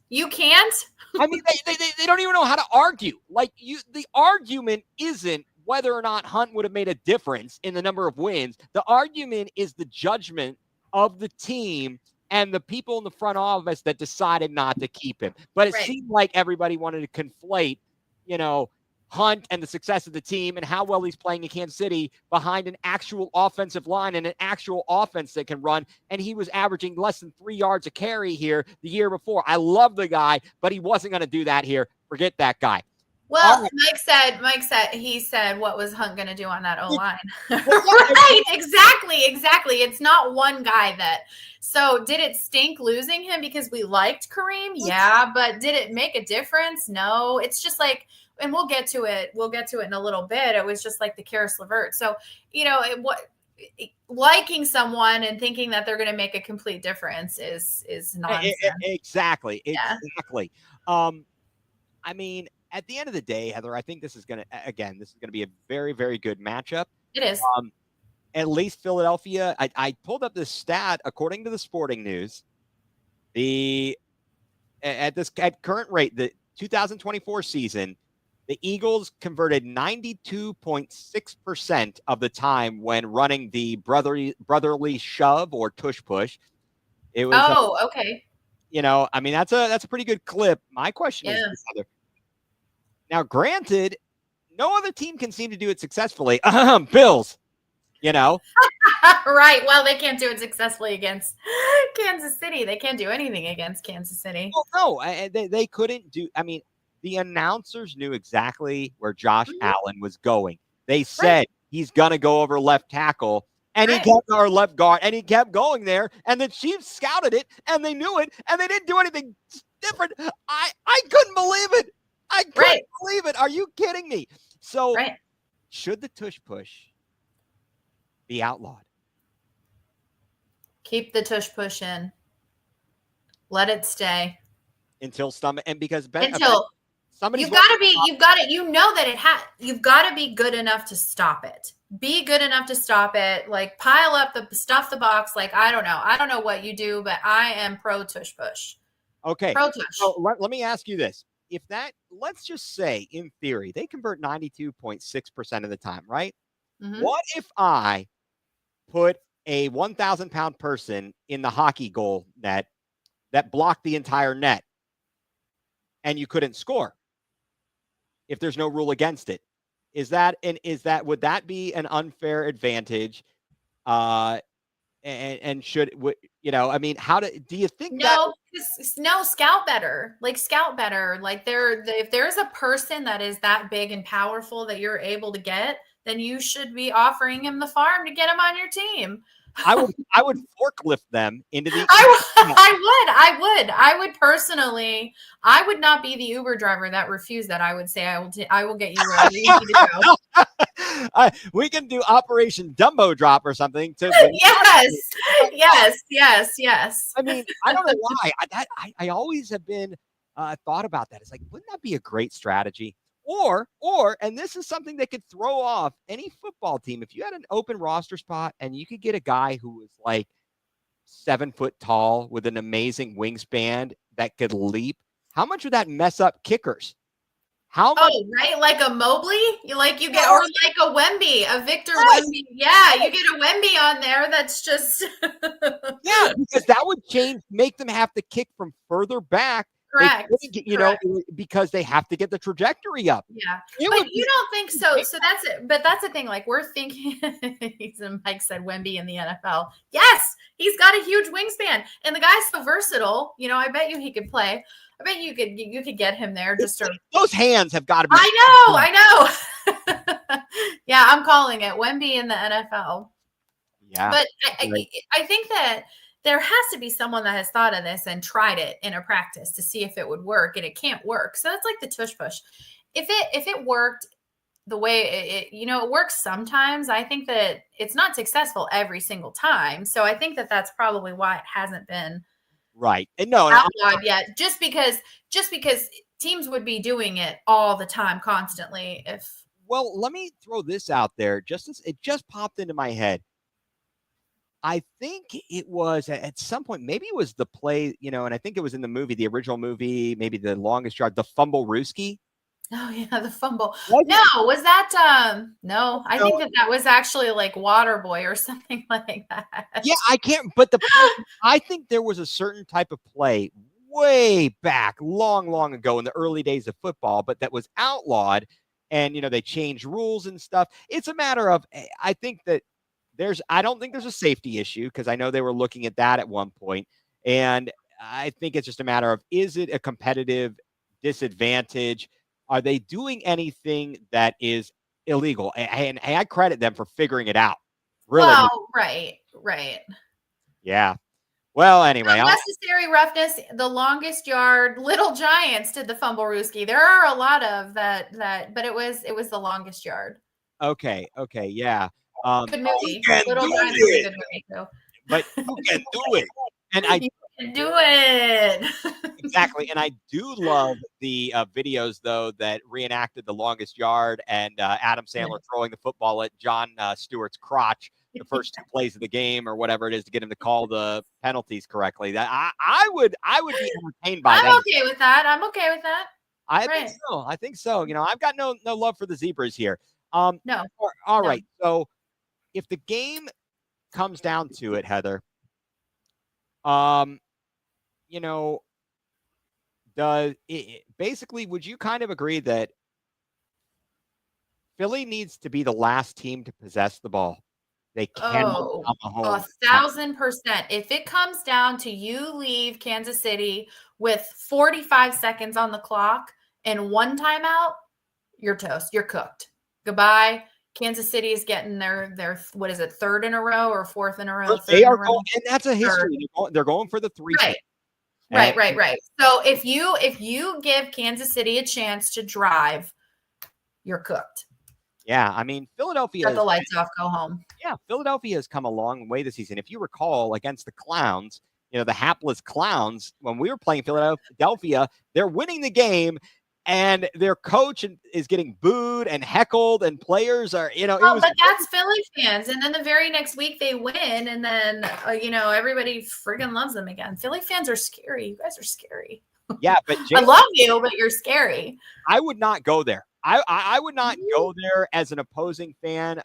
You can't. I mean, they don't even know how to argue. The argument isn't whether or not Hunt would have made a difference in the number of wins. The argument is the judgment of the team and the people in the front office that decided not to keep him. But it seemed like everybody wanted to conflate, Hunt and the success of the team and how well he's playing in Kansas City behind an actual offensive line and an actual offense that can run. And he was averaging less than 3 yards a carry here the year before. I love the guy, but he wasn't going to do that here. Forget that guy. Well, Mike said, what was Hunt going to do on that O-line? Right, exactly. It's not one guy so did it stink losing him because we liked Kareem? Yeah, but did it make a difference? No, it's just like, and we'll get to it in a little bit. It was just like the Karis LeVert. So, liking someone and thinking that they're going to make a complete difference is nonsense. Exactly. I mean, at the end of the day, Heather, I think this is going to be a very, very good matchup. It is. At least Philadelphia. I pulled up this stat according to the Sporting News. At current rate, the 2024 season, the Eagles converted 92.6% of the time when running the brotherly shove or tush push. It was. Okay. I mean, that's a pretty good clip. My question is this, Heather. Now, granted, no other team can seem to do it successfully. Bills, Right. Well, they can't do it successfully against Kansas City. They can't do anything against Kansas City. Well, no, they couldn't do. I mean, the announcers knew exactly where Josh Allen was going. They said he's going to go over left tackle, and he kept our left guard, and he kept going there. And the Chiefs scouted it, and they knew it, and they didn't do anything different. I couldn't believe it. I couldn't believe it. Are you kidding me? So should the tush push be outlawed? Keep the tush push in. Let it stay until somebody be good enough to stop it. Be good enough to stop it. Like pile up stuff the box. Like I don't know what you do, but I am pro tush push. Okay. Pro tush. So let me ask you this. Let's just say in theory, they convert 92.6% of the time, right? Mm-hmm. What if I put a 1,000-pound person in the hockey goal net that blocked the entire net and you couldn't score? if there's no rule against it. Would that be an unfair advantage? And I mean, do you think that? No, scout better. Like scout better. Like if there's a person that is that big and powerful that you're able to get, then you should be offering him the farm to get him on your team. I would forklift them into the. I would personally. I would not be the Uber driver that refused that. I would say I will get you where you need to go. We can do Operation Dumbo Drop or something. Yes. I mean, I don't know why. I always have been thought about that. It's like, wouldn't that be a great strategy? Or, and this is something that could throw off any football team. If you had an open roster spot and you could get a guy who was like 7 foot tall with an amazing wingspan that could leap, how much would that mess up kickers? How much? Oh, right, like a Mobley, or like a Wemby, a Victor Wemby. Yeah, you get a Wemby on there. That's just because that would make them have to kick from further back. Correct. Because they have to get the trajectory up. Yeah. But you don't think so. So that's it. But that's the thing. Like we're thinking, Mike said Wemby in the NFL. Yes, he's got a huge wingspan. And the guy's so versatile. I bet you he could play. I bet you could get him there. Those hands have got to be. I know. Yeah, I'm calling it Wemby in the NFL. Yeah. But I think that there has to be someone that has thought of this and tried it in a practice to see if it would work, and it can't work. So that's like the tush push. If it worked the way it works sometimes, I think that it's not successful every single time. So I think that that's probably why it hasn't been right. And outlawed yet. Just because teams would be doing it all the time, constantly. Well, let me throw this out there. It just popped into my head. I think it was at some point, maybe it was the play, and I think it was in the original movie, maybe The Longest Yard, the fumble Rooski. Oh yeah, the fumble. Was that no, I think that was actually like Waterboy or something like that. Yeah, I can't, but I think there was a certain type of play way back, long ago in the early days of football, but that was outlawed, and they changed rules and stuff. It's a matter of, I think that I don't think there's a safety issue, because I know they were looking at that at one point. And I think it's just a matter of, is it a competitive disadvantage? Are they doing anything that is illegal? And I credit them for figuring it out. Really. Well, right. Yeah. Well, anyway. Unnecessary roughness, the longest yard, Little Giants did the fumble Rooski. There are a lot of that, but it was the longest yard. Okay. Yeah. Good movie. Little Giants is a good movie too. But you can do it. And you can do it. Exactly. And I do love the videos, though, that reenacted the longest yard and Adam Sandler throwing the football at John Stewart's crotch the first 2 plays of the game, or whatever it is, to get him to call the penalties correctly. That I would be entertained by that. I'm okay with that. I think so. I've got no love for the zebras here. No. All right. So if the game comes down to it, Heather, basically, would you kind of agree that Philly needs to be the last team to possess the ball? They cannot come home. 1,000%. If it comes down to you leave Kansas City with 45 seconds on the clock and 1 timeout, you're toast. You're cooked. Goodbye. Kansas City is getting their what is it, 3rd in a row or 4th in a row? They are going, and that's a history. They're going for the 3. Right. So if you give Kansas City a chance to drive, you're cooked. Yeah, I mean, Philadelphia. Shut the lights off, go home. Yeah, Philadelphia has come a long way this season. If you recall, against the Clowns, the hapless Clowns, when we were playing Philadelphia, they're winning the game. And their coach is getting booed and heckled, and players are, but that's Philly fans. And then the very next week they win, and then, everybody friggin' loves them again. Philly fans are scary. You guys are scary. Yeah, but I love you, but you're scary. I would not go there. I would not go there as an opposing fan.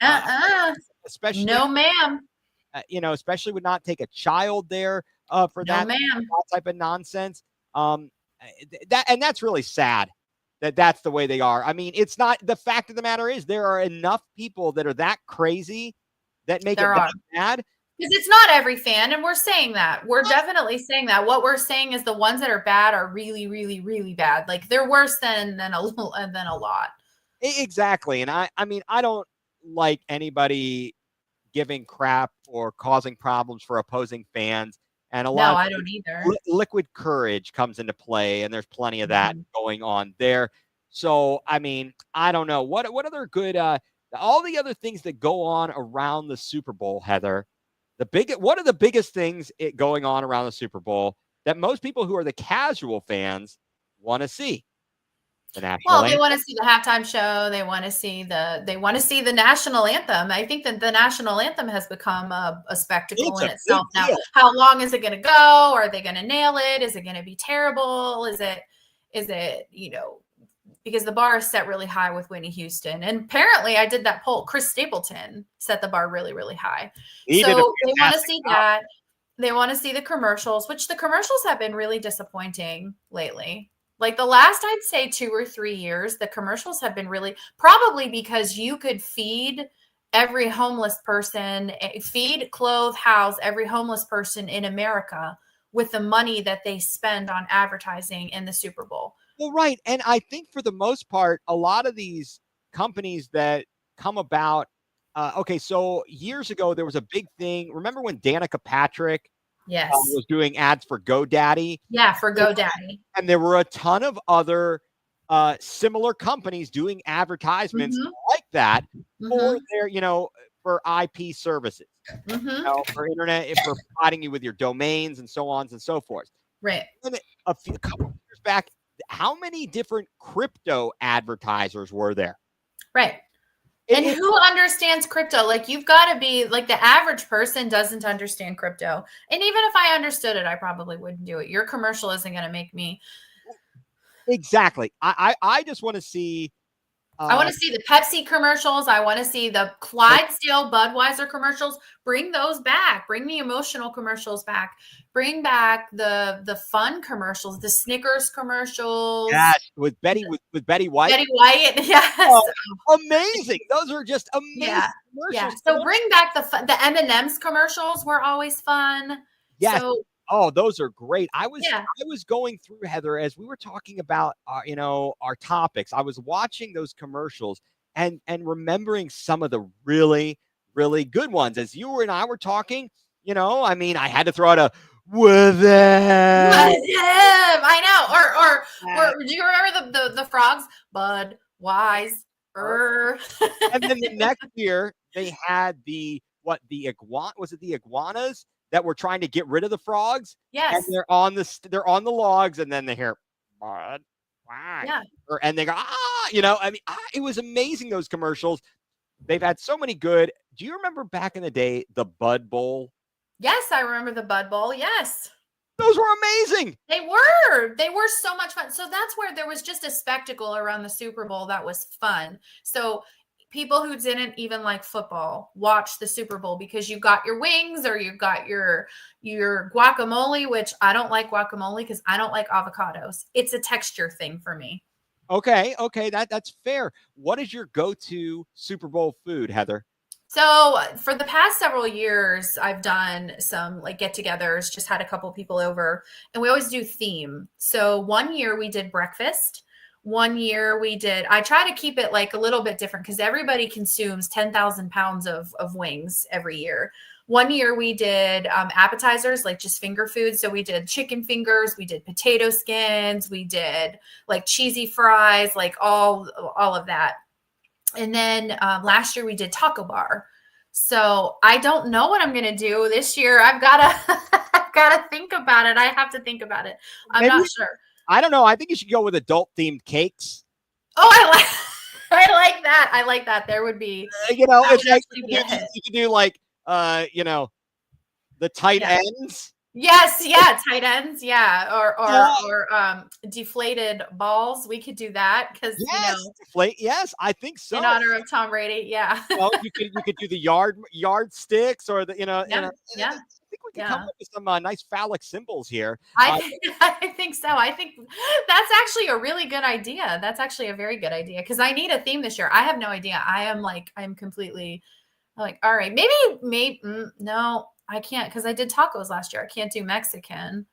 Especially, no, ma'am. Especially would not take a child there for that type of nonsense. That's really sad. that's the way they are. I mean, it's not, the fact of the matter is there are enough people that are that crazy that make There it are. that bad. Because it's not every fan, and we're saying that. We're definitely saying that. What we're saying is the ones that are bad are really, really, really bad. Like they're worse than a lot. Exactly. And I mean, I don't like anybody giving crap or causing problems for opposing fans. And a No, lot I of don't either. liquid courage comes into play, and there's plenty of that Mhm. going on there. So, I mean, I don't know what other good, all the other things that go on around the Super Bowl, Heather. What are the biggest things going on around the Super Bowl that most people who are the casual fans want to see? The national Well, they anthem. want to see the halftime show. They want to see the national anthem. I think that the national anthem has become a spectacle It's in a big itself now. deal. How long is it going to go? Are they going to nail it? Is it going to be terrible? Is it, because the bar is set really high with Whitney Houston. And apparently I did that poll. Chris Stapleton set the bar really, really high. He did a So they want to fantastic see job. that. They want to see the commercials, which the commercials have been really disappointing lately. Like the last, I'd say 2 or 3 years, the commercials have been probably because you could feed every homeless person, feed, clothe, house every homeless person in America with the money that they spend on advertising in the Super Bowl. Well, right. And I think for the most part, a lot of these companies that come about, okay, so years ago, there was a big thing. Remember when Danica Patrick Yes. was doing ads for GoDaddy? Yeah, for GoDaddy. And there were a ton of other similar companies doing advertisements like that for their, for IP services, for internet, for providing you with your domains and so on and so forth. Right. And a couple of years back, how many different crypto advertisers were there? Right. And who understands crypto? Like you've got to be like the average person doesn't understand crypto. And even if I understood it, I probably wouldn't do it. Your commercial isn't going to make me. Exactly. I just want to see. I want to see the Pepsi commercials. I want to see the Clydesdale Budweiser commercials. Bring those back. Bring the emotional commercials back. Bring back the fun commercials, the Snickers commercials. Yes, with Betty White. Betty White. Yes. Oh, amazing. Those are just amazing commercials. Yeah. So bring back the M&M's commercials were always fun. Yes. So, those are great. I was going through, Heather, as we were talking about our topics. I was watching those commercials and remembering some of the really, really good ones. As you and I were talking, I mean, I had to throw out a with him. I know. Or do you remember the frogs? Budweiser. And then the next year they had the iguanas that were trying to get rid of the frogs. Yes. And they're on the logs, and then they hear Bud. Yeah. And they go, I mean, it was amazing, those commercials. They've had so many good. Do you remember back in the day, the Bud Bowl? Yes, I remember the Bud Bowl. Yes. Those were amazing. They were so much fun. So that's where there was just a spectacle around the Super Bowl that was fun. So people who didn't even like football watch the Super Bowl because you got your wings or you got your guacamole, which I don't like guacamole because I don't like avocados. It's a texture thing for me. Okay, that's fair. What is your go-to Super Bowl food, Heather? So for the past several years, I've done some like get-togethers, just had a couple people over, and we always do theme. So one year we did breakfast. One year I try to keep it like a little bit different because everybody consumes 10,000 pounds of wings every year. One year we did appetizers, like just finger food. So we did chicken fingers, we did potato skins, we did like cheesy fries, like all of that. And then last year we did taco bar. So I don't know what I'm going to do this year. I've got to think about it. I have to think about it. I'm not sure. I don't know. I think you should go with adult themed cakes. Oh, I like that. I like that. There would be, it's like you could do like, the tight ends. Yes. Yeah. Tight ends. Yeah. Or deflated balls. We could do that because, deflate. Yes, I think so. In honor of Tom Brady. Yeah. You could do the yard sticks or the, Yeah. I think we could come up with some nice phallic symbols here. I think so. I think that's actually a really good idea. That's actually a very good idea because I need a theme this year. I have no idea. I'm completely like, all right, maybe no, I can't because I did tacos last year. I can't do Mexican.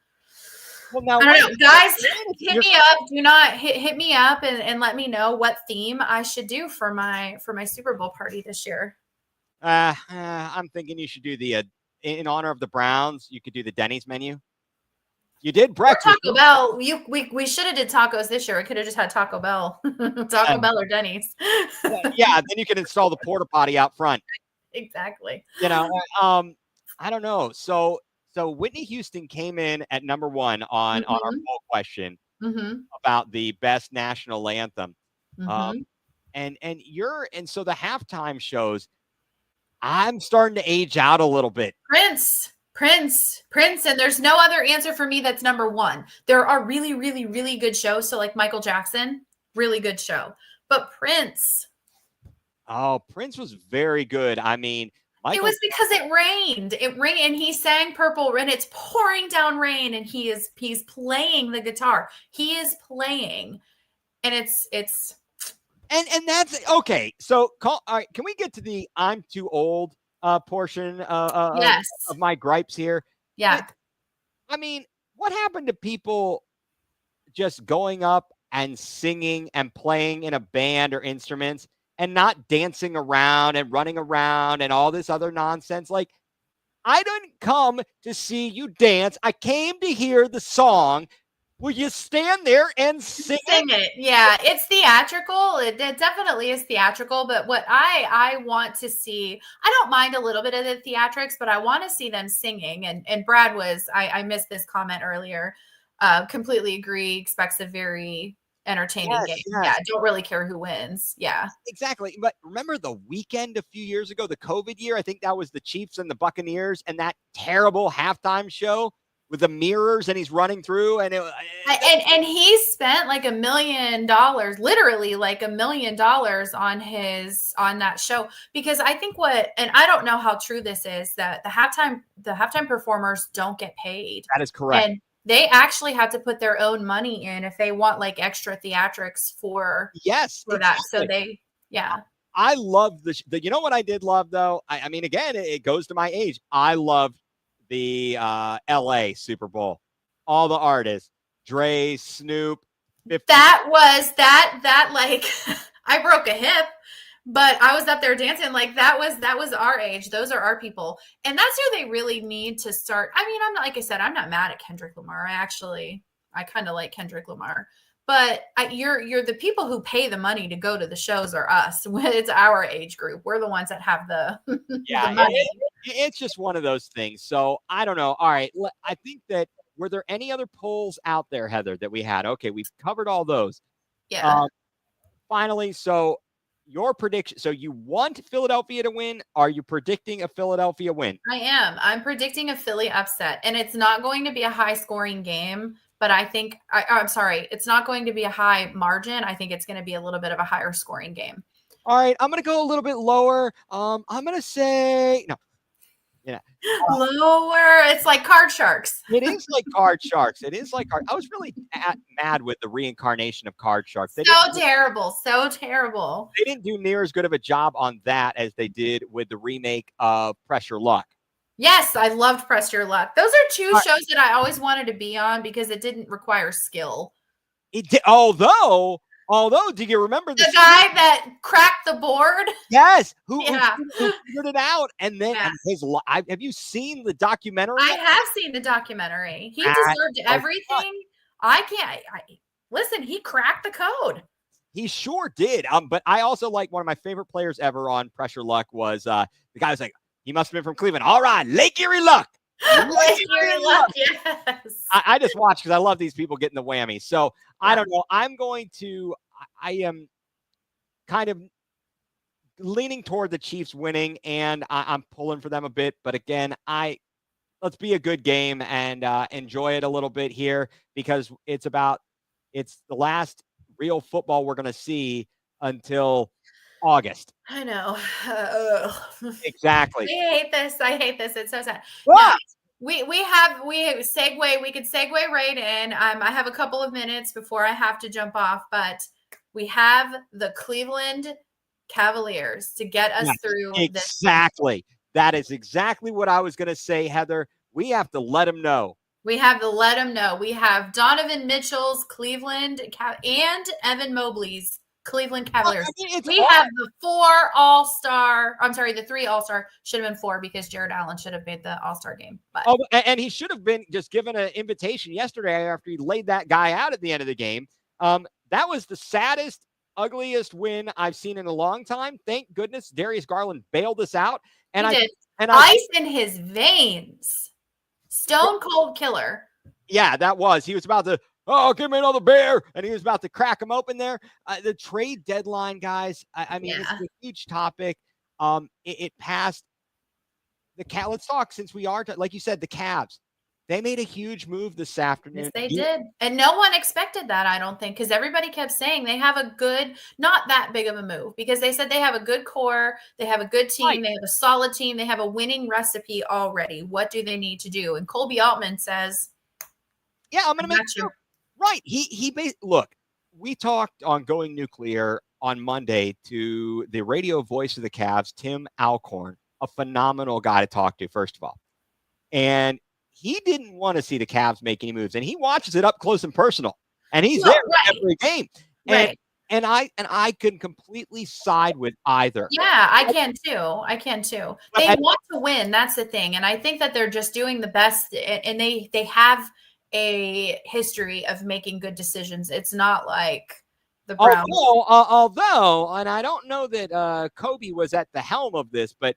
Well, now, I don't know, guys. Hit me up. Do not hit me up and let me know what theme I should do for my Super Bowl party this year. I'm thinking you should do the in honor of the Browns. You could do the Denny's menu. You did breakfast. Taco Bell. We should have did tacos this year. We could have just had Taco Bell, Taco Bell or Denny's. Yeah, then you can install the porta potty out front. Exactly. You know, I don't know. So Whitney Houston came in at number 1 on our poll question about the best national anthem. And so the halftime shows, I'm starting to age out a little bit. Prince, and there's no other answer for me that's number 1. There are really, really, really good shows. So like Michael Jackson, really good show. But Prince. Oh, Prince was very good. I mean, it was because it rained. It rained and he sang Purple Rain. It's pouring down rain and he's playing the guitar. He is playing. And it's and that's okay. So all right, can we get to the I'm too old portion yes. of my gripes here? Yeah. I mean, what happened to people just going up and singing and playing in a band or instruments and not dancing around and running around and all this other nonsense? Like, I didn't come to see you dance. I came to hear the song. Will you stand there and sing it? Yeah, it's theatrical. It definitely is theatrical. But what I want to see, I don't mind a little bit of the theatrics, but I want to see them singing. And Brad I missed this comment earlier. Completely agree. Expects a very entertaining game. Yes. Yeah, don't really care who wins. Yeah, exactly. But remember the weekend a few years ago, the COVID year? I think that was the Chiefs and the Buccaneers and that terrible halftime show with the mirrors and he's running through and he spent like $1 million, literally like $1 million on that show, because I think and I don't know how true this is, that the halftime performers don't get paid. That is correct. And they actually have to put their own money in if they want like extra theatrics for that. So I love you know what I did love though? I mean, again, it goes to my age. I loved the LA Super Bowl. All the artists, Dre, Snoop. 50. That was like I broke a hip, but I was up there dancing. Like that was our age. Those are our people. And that's who they really need to start. I mean, I'm not, like I said, I'm not mad at Kendrick Lamar. I kind of like Kendrick Lamar. But you're the people who pay the money to go to the shows are us. It's our age group. We're the ones that have the money. It's just one of those things. So I don't know. All right. I think that, were there any other polls out there, Heather, that we had? Okay, we've covered all those. Yeah. Finally, so your prediction. So you want Philadelphia to win? Are you predicting a Philadelphia win? I am. I'm predicting a Philly upset. And it's not going to be a high-scoring game. But I think, I'm sorry, it's not going to be a high margin. I think it's going to be a little bit of a higher scoring game. All right, I'm going to go a little bit lower. I'm going to say, no. Yeah. Lower. It's like Card Sharks. It is like Card Sharks. It is like I was really mad with the reincarnation of Card Sharks. So terrible. They didn't do near as good of a job on that as they did with the remake of Press Your Luck. Yes, I loved Press Your Luck. Those are two shows that I always wanted to be on because it didn't require skill. It did, although, do you remember the guy that cracked the board? Yes, who figured it out, and then have you seen the documentary? I have seen the documentary. He deserved everything. Listen, he cracked the code. He sure did. But I also like one of my favorite players ever on Press Your Luck was the guy who's like, he must have been from Cleveland. All right, Lake Erie Luck. Lake Erie Luck, yes. I just watch because I love these people getting the whammy. So I don't know. I am kind of leaning toward the Chiefs winning, and I'm pulling for them a bit. But again, let's be a good game and enjoy it a little bit here because it's the last real football we're going to see until August. I know. Exactly. I hate this. It's so sad. Ah! we segue. We could segue right in. I have a couple of minutes before I have to jump off, but we have the Cleveland Cavaliers to get us through this. Exactly. That is exactly what I was going to say, Heather. We have to let them know. We have to let them know. We have Donovan Mitchell's Cleveland and Evan Mobley's Cleveland Cavaliers. We have the the 3 All-Star. Should have been 4 because Jared Allen should have made the All-Star game. But. Oh, and he should have been just given an invitation yesterday after he laid that guy out at the end of the game. That was the saddest, ugliest win I've seen in a long time. Thank goodness Darius Garland bailed us out. And he did. Ice in his veins. Stone cold killer. Yeah, that was. He was about to, give me another beer. And he was about to crack him open there. The trade deadline, guys, I mean, it's a huge topic. It passed the Cavs. Let's talk since we are, like you said, the Cavs. They made a huge move this afternoon. Yes, they did. And no one expected that, I don't think, because everybody kept saying they have a good, not that big of a move, because they said they have a good core, they have a good team, right. They have a solid team, they have a winning recipe already. What do they need to do? And Colby Altman says, yeah, I'm going to make sure. Right. Look, we talked on Going Nuclear on Monday to the radio voice of the Cavs, Tim Alcorn, a phenomenal guy to talk to, first of all. And he didn't want to see the Cavs make any moves, and he watches it up close and personal, and he's there every game. And I can completely side with either. Yeah, I can too. They want to win. That's the thing. And I think that they're just doing the best, and they have a history of making good decisions. It's not like the Browns. Although, and I don't know that Kobe was at the helm of this, but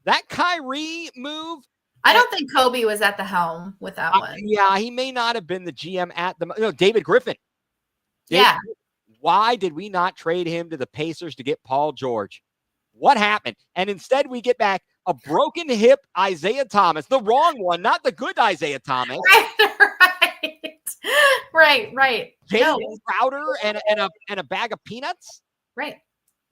that Kyrie move, I don't think Kobe was at the helm with that one. Yeah, he may not have been the GM at David Griffin. Yeah. Why did we not trade him to the Pacers to get Paul George? What happened? And instead we get back a broken hip Isaiah Thomas, the wrong one, not the good Isaiah Thomas. Right. Jason Crowder and a bag of peanuts. Right.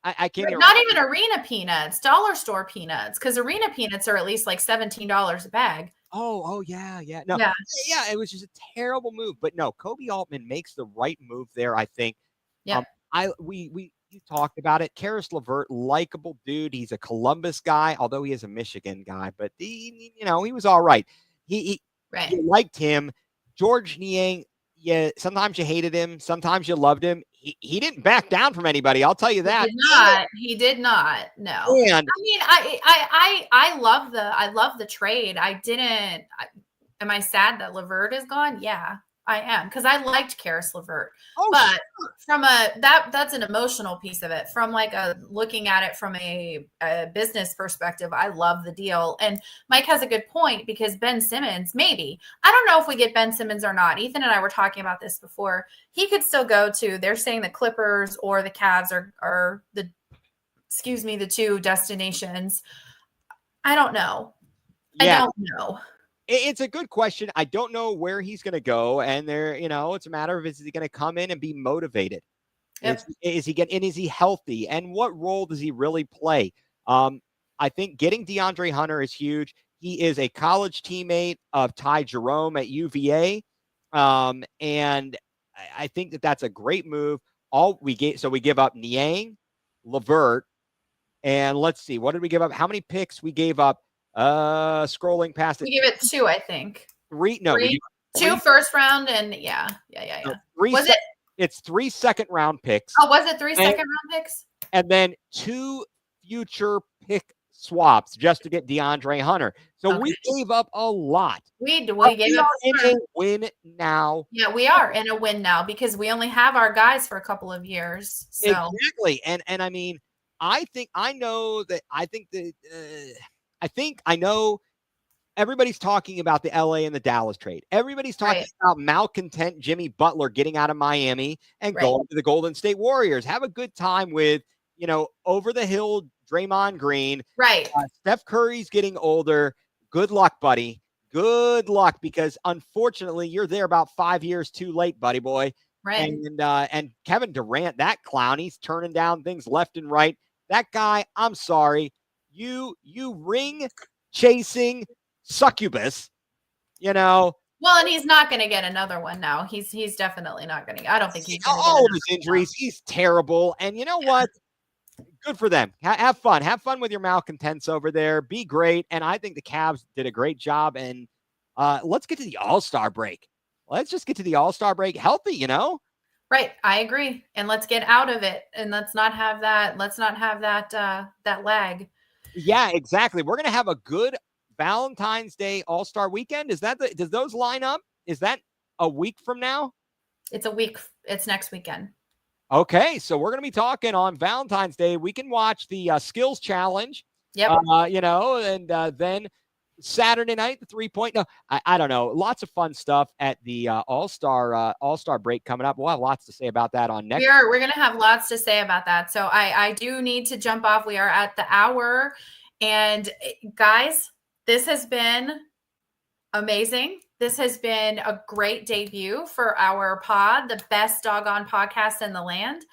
I can't. Not even arena peanuts, dollar store peanuts, because arena peanuts are at least like $17 a bag. Oh yeah. No, yeah. It was just a terrible move, but no, Kobe Altman makes the right move there. I think. Yeah. You talked about it. Karis LeVert, likable dude. He's a Columbus guy, although he is a Michigan guy, but he was all right. He liked him. George Niang. Yeah, sometimes you hated him, sometimes you loved him. He didn't back down from anybody. I'll tell you that. He did not. No. And I mean, I love the trade. Am I sad that LeVert is gone? Yeah, I am, because I liked Karis LeVert. But sure. From that's an emotional piece of it. From like looking at it from a business perspective, I love the deal. And Mike has a good point, because Ben Simmons, maybe, I don't know if we get Ben Simmons or not. Ethan and I were talking about this before. He could still go to, they're saying the Clippers or the Cavs are the 2 destinations. I don't know. Yeah. I don't know. It's a good question. I don't know where he's going to go, and it's a matter of, is he going to come in and be motivated? Yep. Is he healthy? And what role does he really play? I think getting DeAndre Hunter is huge. He is a college teammate of Ty Jerome at UVA, and I think that's a great move. We give up Niang, LeVert, and let's see, what did we give up? How many picks we gave up? Scrolling past it. We give it 2, I think. 3. No, 2 first round, and yeah. No, it's 3 second round picks. Oh, was it 3 second round picks? And then 2 future pick swaps just to get DeAndre Hunter. So we gave up a lot. We gave up in a win now. Yeah, we are in a win now, because we only have our guys for a couple of years. So. Exactly. And I mean, I know everybody's talking about the LA and the Dallas trade. Everybody's talking about malcontent Jimmy Butler getting out of Miami and going to the Golden State Warriors. Have a good time with, over the hill Draymond Green. Right. Steph Curry's getting older. Good luck, buddy. Good luck, because unfortunately you're there about 5 years too late, buddy boy. Right. And Kevin Durant, that clown, he's turning down things left and right. That guy, I'm sorry. You ring chasing succubus you know, Well, and he's not going to get another one now. He's definitely not going to. I don't think he's going to get all of another his one injuries, he's terrible. And you know what? Good for them. Have fun. Have fun with your malcontents over there. Be great. And I think the Cavs did a great job. And let's get to the All-Star break. Let's just get to the All-Star break healthy, you know? Right. I agree. And let's get out of it. And let's not have that lag. Yeah, exactly. We're going to have a good Valentine's Day All-Star weekend. Does those line up? Is that a week from now? It's a week. It's next weekend. Okay, so we're going to be talking on Valentine's Day. We can watch the skills challenge. Yep. And then Saturday night, the 3-point. No, I don't know. Lots of fun stuff at the All-Star break coming up. We'll have lots to say about that on next. We're going to have lots to say about that. So I do need to jump off. We are at the hour. And guys, this has been amazing. This has been a great debut for our pod, the best doggone podcast in the land.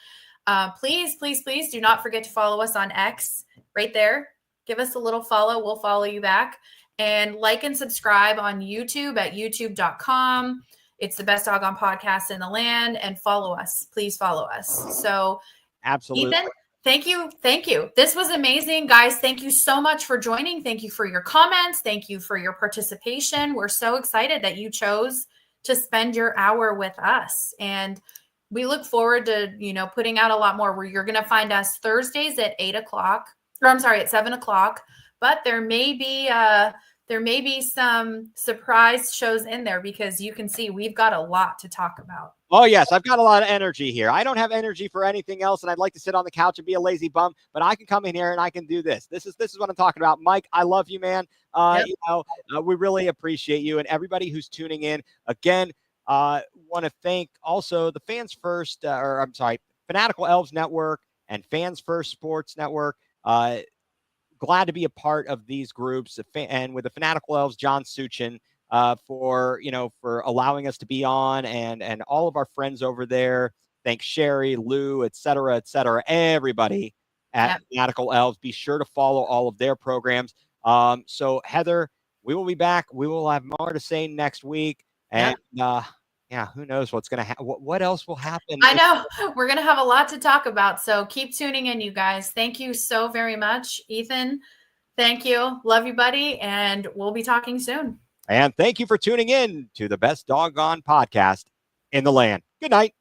Please do not forget to follow us on X right there. Give us a little follow. We'll follow you back. And like and subscribe on YouTube at youtube.com. It's the best doggone podcast in the land. And follow us. Please follow us. So, absolutely. Ethan, Thank you. This was amazing, guys. Thank you so much for joining. Thank you for your comments. Thank you for your participation. We're so excited that you chose to spend your hour with us. And we look forward to, putting out a lot more where you're going to find us Thursdays at 7 o'clock, but there may be some surprise shows in there because you can see we've got a lot to talk about. Oh, yes. I've got a lot of energy here. I don't have energy for anything else, and I'd like to sit on the couch and be a lazy bum, but I can come in here and I can do this. This is what I'm talking about. Mike, I love you, man. Yep. We really appreciate you and everybody who's tuning in. Again, want to thank also the Fanatical Elves Network and Fans First Sports Network. Glad to be a part of these groups, and with the Fanatical Elves, John Suchin, for allowing us to be on, and all of our friends over there. Thanks Sherry, Lou, et cetera, everybody at Fanatical Elves. Be sure to follow all of their programs. So Heather, we will be back. We will have more to say next week. And who knows what's going to happen? What else will happen? I know we're going to have a lot to talk about. So keep tuning in, you guys. Thank you so very much, Ethan. Thank you. Love you, buddy. And we'll be talking soon. And thank you for tuning in to the best doggone podcast in the land. Good night.